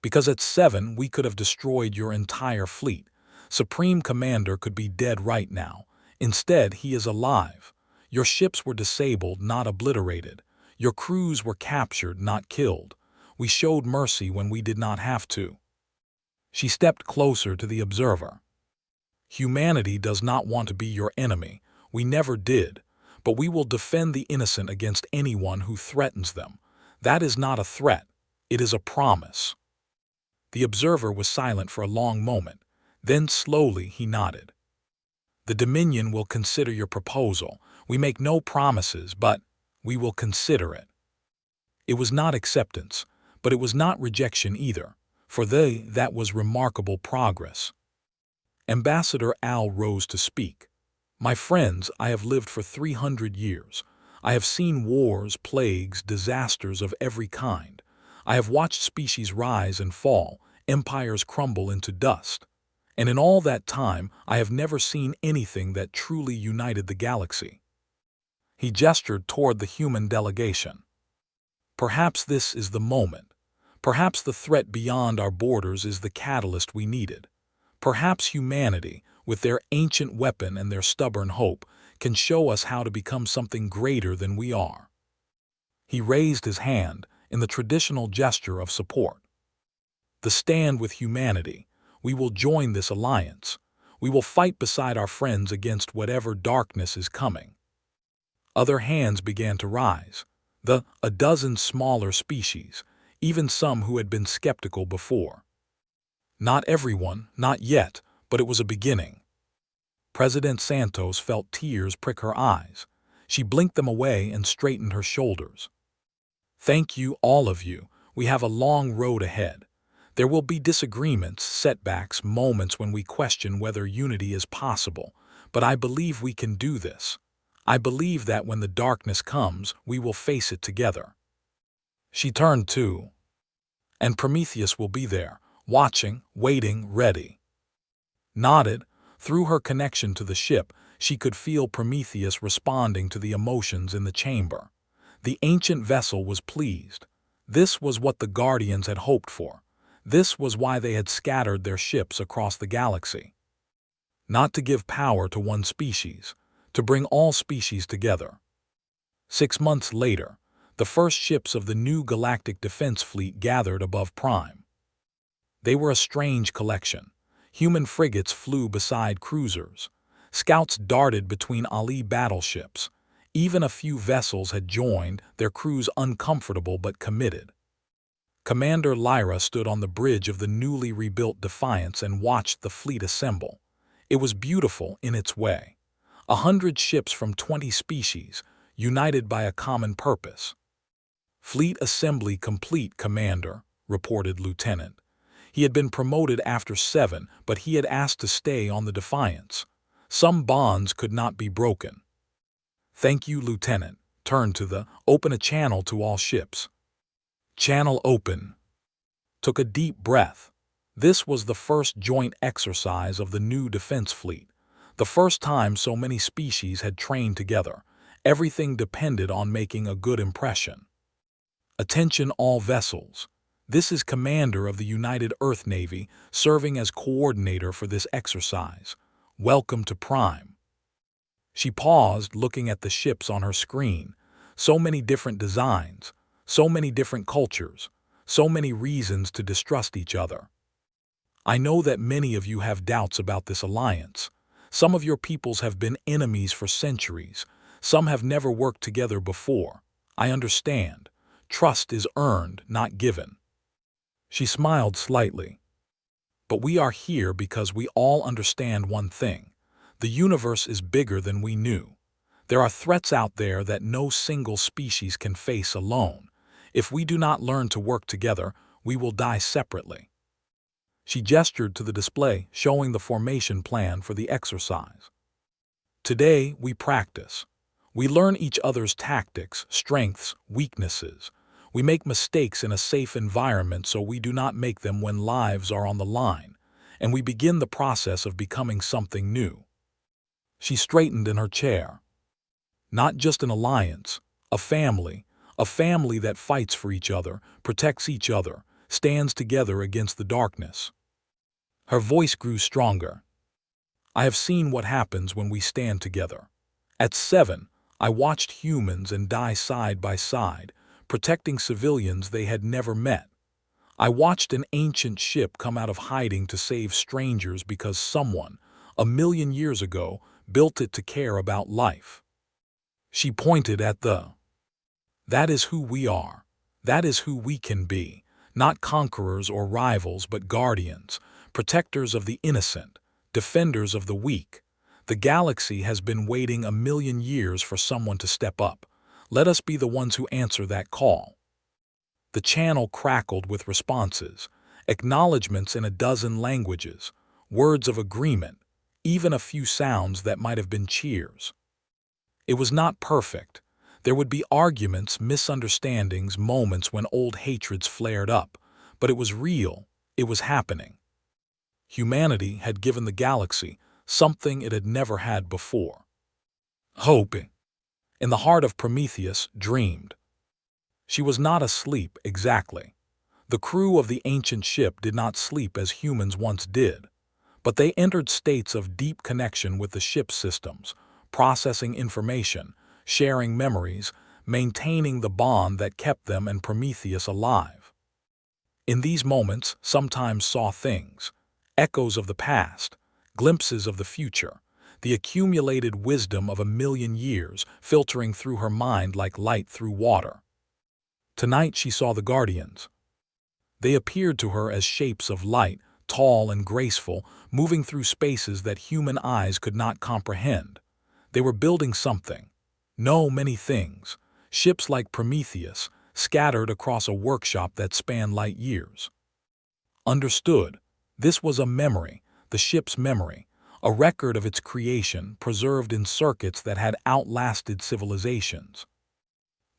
Because at 7 we could have destroyed your entire fleet. Supreme Commander could be dead right now. Instead, he is alive. Your ships were disabled, not obliterated. Your crews were captured, not killed. We showed mercy when we did not have to. She stepped closer to the observer. Humanity does not want to be your enemy. We never did. But we will defend the innocent against anyone who threatens them. That is not a threat. It is a promise. The observer was silent for a long moment. Then slowly he nodded. The Dominion will consider your proposal. We make no promises, but we will consider it. It was not acceptance, but it was not rejection either. For that was remarkable progress. Ambassador Al rose to speak. My friends, I have lived for 300 years. I have seen wars, plagues, disasters of every kind. I have watched species rise and fall, empires crumble into dust. And in all that time, I have never seen anything that truly united the galaxy. He gestured toward the human delegation. Perhaps this is the moment. Perhaps the threat beyond our borders is the catalyst we needed. Perhaps humanity, with their ancient weapon and their stubborn hope, can show us how to become something greater than we are. He raised his hand in the traditional gesture of support. The stand with humanity. We will join this alliance. We will fight beside our friends against whatever darkness is coming. Other hands began to rise. A dozen smaller species, even some who had been skeptical before. Not everyone, not yet, but it was a beginning. President Santos felt tears prick her eyes. She blinked them away and straightened her shoulders. Thank you, all of you. We have a long road ahead. There will be disagreements, setbacks, moments when we question whether unity is possible, but I believe we can do this. I believe that when the darkness comes, we will face it together. She turned to, and Prometheus will be there, watching, waiting, ready. Nodded. Through her connection to the ship, she could feel Prometheus responding to the emotions in the chamber. The ancient vessel was pleased. This was what the Guardians had hoped for. This was why they had scattered their ships across the galaxy. Not to give power to one species, to bring all species together. 6 months later, the first ships of the new Galactic Defense Fleet gathered above Prime. They were a strange collection. Human frigates flew beside cruisers. Scouts darted between Ali battleships. Even a few vessels had joined, their crews uncomfortable but committed. Commander Lyra stood on the bridge of the newly rebuilt Defiance and watched the fleet assemble. It was beautiful in its way. 100 ships from 20 species, united by a common purpose. Fleet assembly complete, Commander, reported Lieutenant. He had been promoted after 7, but he had asked to stay on the Defiance. Some bonds could not be broken. Thank you, Lieutenant. Turned to open a channel to all ships. Channel open. Took a deep breath. This was the first joint exercise of the new defense fleet. The first time so many species had trained together. Everything depended on making a good impression. Attention all vessels. This is Commander of the United Earth Navy, serving as coordinator for this exercise. Welcome to Prime. She paused, looking at the ships on her screen. So many different designs, so many different cultures, so many reasons to distrust each other. I know that many of you have doubts about this alliance. Some of your peoples have been enemies for centuries. Some have never worked together before. I understand. Trust is earned, not given." She smiled slightly. "But we are here because we all understand one thing. The universe is bigger than we knew. There are threats out there that no single species can face alone. If we do not learn to work together, we will die separately." She gestured to the display, showing the formation plan for the exercise. "Today, we practice. We learn each other's tactics, strengths, weaknesses. We make mistakes in a safe environment so we do not make them when lives are on the line, and we begin the process of becoming something new." She straightened in her chair. "Not just an alliance, a family that fights for each other, protects each other, stands together against the darkness." Her voice grew stronger. "I have seen what happens when we stand together. At 7, I watched humans and die side by side, protecting civilians they had never met. I watched an ancient ship come out of hiding to save strangers because someone, 1,000,000 years ago, built it to care about life." She pointed at the. "That is who we are. That is who we can be. Not conquerors or rivals, but guardians, protectors of the innocent, defenders of the weak. The galaxy has been waiting 1,000,000 years for someone to step up. Let us be the ones who answer that call." The channel crackled with responses, acknowledgments in a dozen languages, words of agreement, even a few sounds that might have been cheers. It was not perfect. There would be arguments, misunderstandings, moments when old hatreds flared up, but it was real. It was happening. Humanity had given the galaxy something it had never had before. Hope, in the heart of Prometheus, dreamed. She was not asleep exactly. The crew of the ancient ship did not sleep as humans once did, but they entered states of deep connection with the ship's systems, processing information, sharing memories, maintaining the bond that kept them and Prometheus alive. In these moments, sometimes saw things, echoes of the past, glimpses of the future, the accumulated wisdom of 1,000,000 years filtering through her mind like light through water. Tonight she saw the Guardians. They appeared to her as shapes of light, tall and graceful, moving through spaces that human eyes could not comprehend. They were building something. No, many things. Ships like Prometheus, scattered across a workshop that spanned light years. Understood. This was a memory, the ship's memory, a record of its creation preserved in circuits that had outlasted civilizations.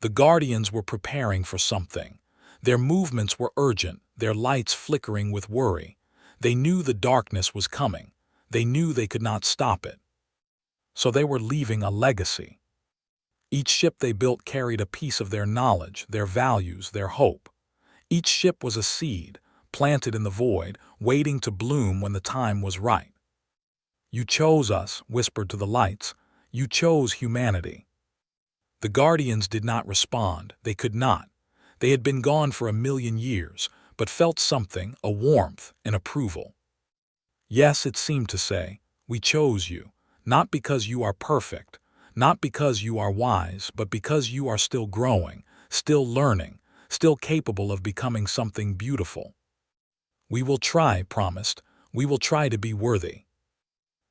The Guardians were preparing for something. Their movements were urgent, their lights flickering with worry. They knew the darkness was coming. They knew they could not stop it. So they were leaving a legacy. Each ship they built carried a piece of their knowledge, their values, their hope. Each ship was a seed, planted in the void, waiting to bloom when the time was right. "You chose us," whispered to the lights. "You chose humanity." The Guardians did not respond. They could not. They had been gone for 1,000,000 years, but felt something, a warmth, an approval. "Yes," it seemed to say, "we chose you, not because you are perfect, not because you are wise, but because you are still growing, still learning, still capable of becoming something beautiful." "We will try," promised. "We will try to be worthy."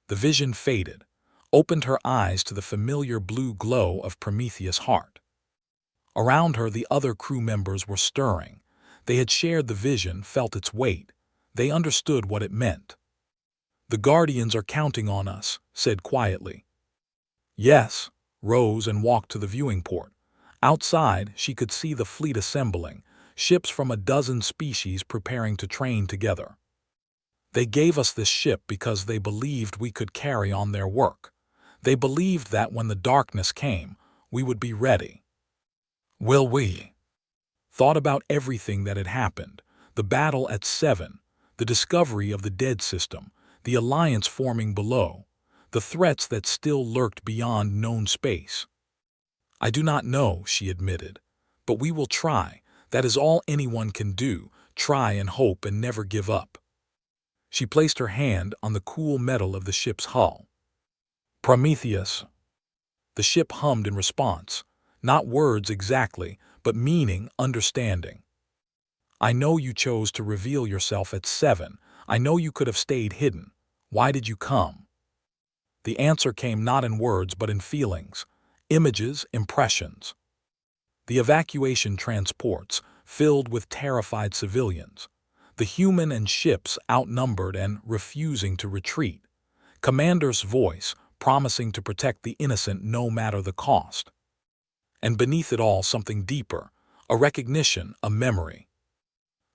The vision faded, opened her eyes to the familiar blue glow of Prometheus' heart. Around her the other crew members were stirring. They had shared the vision, felt its weight. They understood what it meant. "The Guardians are counting on us," said quietly. "Yes," rose and walked to the viewing port. Outside, she could see the fleet assembling, ships from a dozen species preparing to train together. "They gave us this ship because they believed we could carry on their work. They believed that when the darkness came, we would be ready." Will we? Thought about everything that had happened, the battle at 7, the discovery of the dead system, the alliance forming below, the threats that still lurked beyond known space. "I do not know," she admitted, "but we will try. That is all anyone can do, try and hope and never give up." She placed her hand on the cool metal of the ship's hull. Prometheus. The ship hummed in response. Not words exactly, but meaning, understanding. I know you chose to reveal yourself at 7. I know you could have stayed hidden. Why did you come? The answer came not in words but in feelings, images, impressions. The evacuation transports, filled with terrified civilians. The human and ships outnumbered and refusing to retreat. Commander's voice, promising to protect the innocent no matter the cost. And beneath it all something deeper, a recognition, a memory.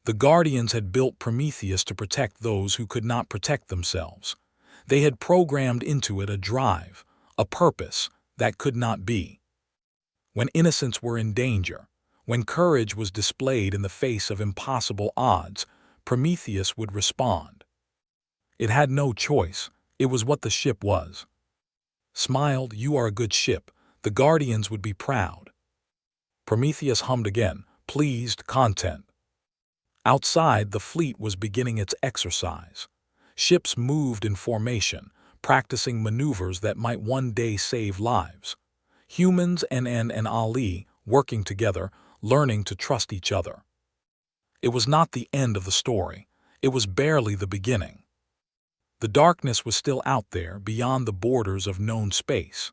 The Guardians had built Prometheus to protect those who could not protect themselves. They had programmed into it a drive, a purpose that could not be. When innocents were in danger, when courage was displayed in the face of impossible odds, Prometheus would respond. It had no choice, it was what the ship was. Smiled, you are a good ship, the Guardians would be proud. Prometheus hummed again, pleased, content. Outside, the fleet was beginning its exercise. Ships moved in formation, practicing maneuvers that might one day save lives. Humans and Ali working together, learning to trust each other. It was not the end of the story. It was barely the beginning. The darkness was still out there, beyond the borders of known space.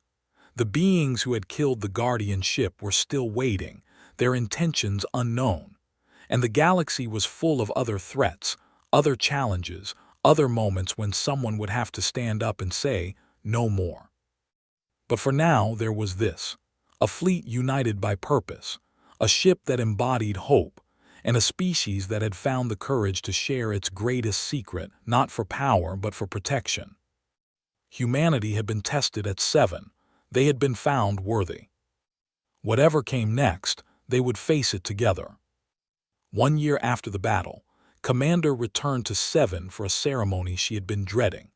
The beings who had killed the Guardian ship were still waiting, their intentions unknown. And the galaxy was full of other threats, other challenges, other moments when someone would have to stand up and say, no more. But for now there was this, a fleet united by purpose, a ship that embodied hope, and a species that had found the courage to share its greatest secret, not for power but for protection. Humanity had been tested at 7, they had been found worthy. Whatever came next, they would face it together. 1 year after the battle, Commander returned to 7 for a ceremony she had been dreading.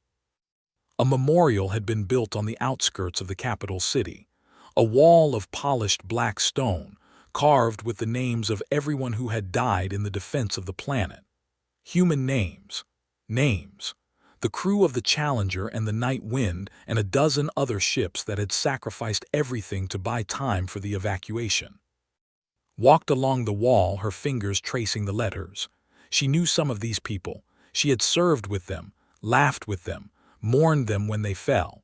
A memorial had been built on the outskirts of the capital city, a wall of polished black stone, carved with the names of everyone who had died in the defense of the planet. Human names. Names. The crew of the Challenger and the Night Wind and a dozen other ships that had sacrificed everything to buy time for the evacuation. Walked along the wall, her fingers tracing the letters. She knew some of these people. She had served with them, laughed with them, mourned them when they fell.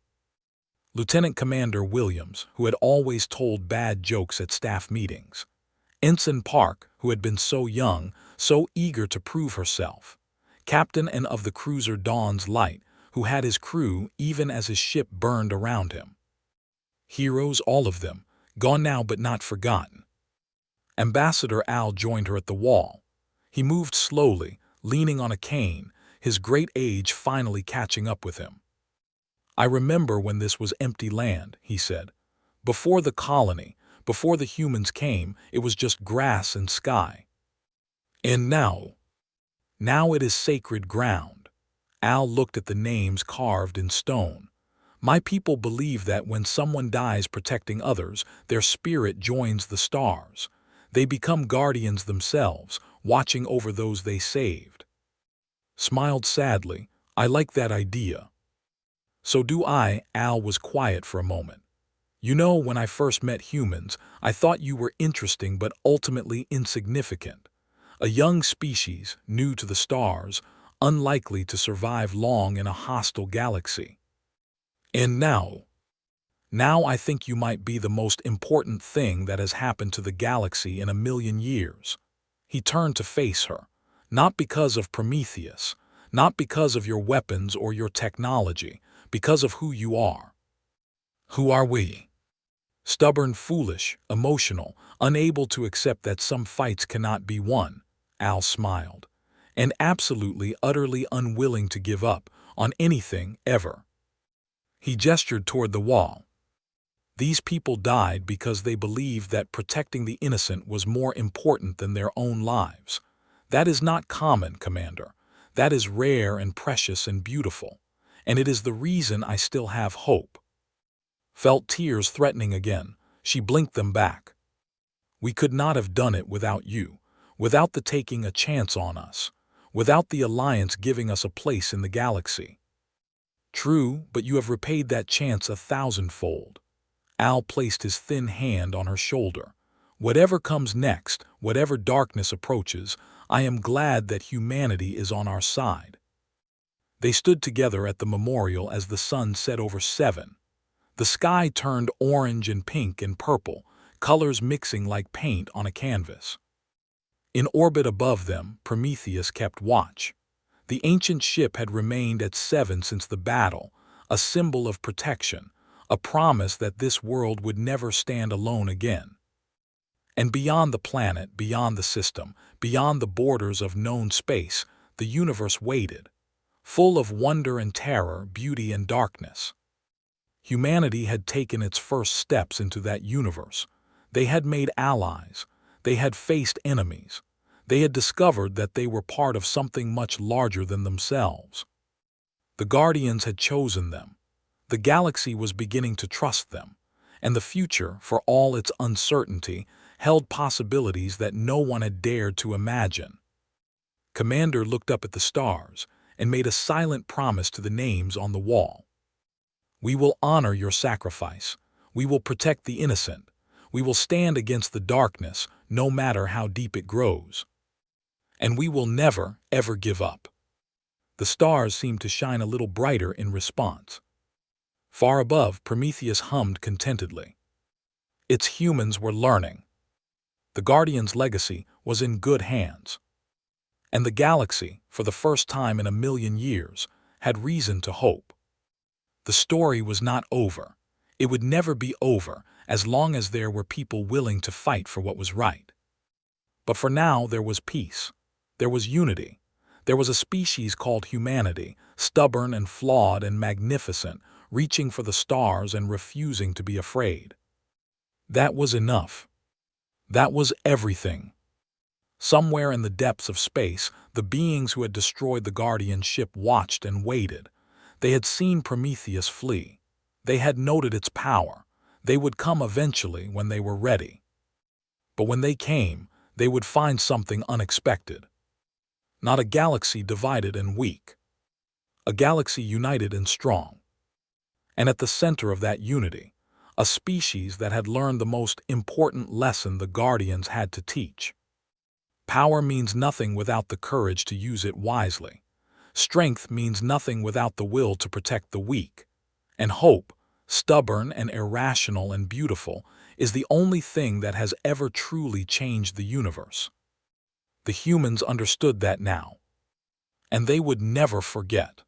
Lieutenant Commander Williams, who had always told bad jokes at staff meetings. Ensign Park, who had been so young, so eager to prove herself. Captain and of the cruiser Dawn's Light, who had his crew even as his ship burned around him. Heroes, all of them, gone now but not forgotten. Ambassador Al joined her at the wall. He moved slowly, leaning on a cane, his great age finally catching up with him. I remember when this was empty land, he said. Before the colony, before the humans came, it was just grass and sky. And now it is sacred ground. Al looked at the names carved in stone. My people believe that when someone dies protecting others, their spirit joins the stars. They become guardians themselves, watching over those they saved. Smiled sadly. I like that idea. So do I. Al was quiet for a moment. You know, when I first met humans, I thought you were interesting but ultimately insignificant. A young species, new to the stars, unlikely to survive long in a hostile galaxy. And now I think you might be the most important thing that has happened to the galaxy in 1,000,000 years. He turned to face her, not because of Prometheus, not because of your weapons or your technology, because of who you are. Who are we? Stubborn, foolish, emotional, unable to accept that some fights cannot be won, Al smiled, and absolutely, utterly unwilling to give up on anything, ever. He gestured toward the wall. These people died because they believed that protecting the innocent was more important than their own lives. That is not common, Commander. That is rare and precious and beautiful. And it is the reason I still have hope. Felt tears threatening again. She blinked them back. We could not have done it without you, without the taking a chance on us, without the Alliance giving us a place in the galaxy. True, but you have repaid that chance 1,000-fold. Al placed his thin hand on her shoulder. Whatever comes next, whatever darkness approaches, I am glad that humanity is on our side. They stood together at the memorial as the sun set over Seven. The sky turned orange and pink and purple, colors mixing like paint on a canvas. In orbit above them, Prometheus kept watch. The ancient ship had remained at Seven since the battle, a symbol of protection, a promise that this world would never stand alone again. And beyond the planet, beyond the system, beyond the borders of known space, the universe waited, full of wonder and terror, beauty and darkness. Humanity had taken its first steps into that universe. They had made allies. They had faced enemies. They had discovered that they were part of something much larger than themselves. The Guardians had chosen them. The galaxy was beginning to trust them, and the future, for all its uncertainty, held possibilities that no one had dared to imagine. Commander looked up at the stars and made a silent promise to the names on the wall. We will honor your sacrifice. We will protect the innocent. We will stand against the darkness, no matter how deep it grows. And we will never, ever give up. The stars seemed to shine a little brighter in response. Far above, Prometheus hummed contentedly. Its humans were learning. The Guardian's legacy was in good hands. And the galaxy, for the first time in 1,000,000 years, had reason to hope. The story was not over. It would never be over as long as there were people willing to fight for what was right. But for now there was peace. There was unity. There was a species called humanity, stubborn and flawed and magnificent, reaching for the stars and refusing to be afraid. That was enough. That was everything. Somewhere in the depths of space, the beings who had destroyed the Guardian ship watched and waited. They had seen Prometheus flee. They had noted its power. They would come eventually when they were ready. But when they came, they would find something unexpected. Not a galaxy divided and weak. A galaxy united and strong. And at the center of that unity, a species that had learned the most important lesson the Guardians had to teach. Power means nothing without the courage to use it wisely. Strength means nothing without the will to protect the weak. And hope, stubborn and irrational and beautiful, is the only thing that has ever truly changed the universe. The humans understood that now. And they would never forget.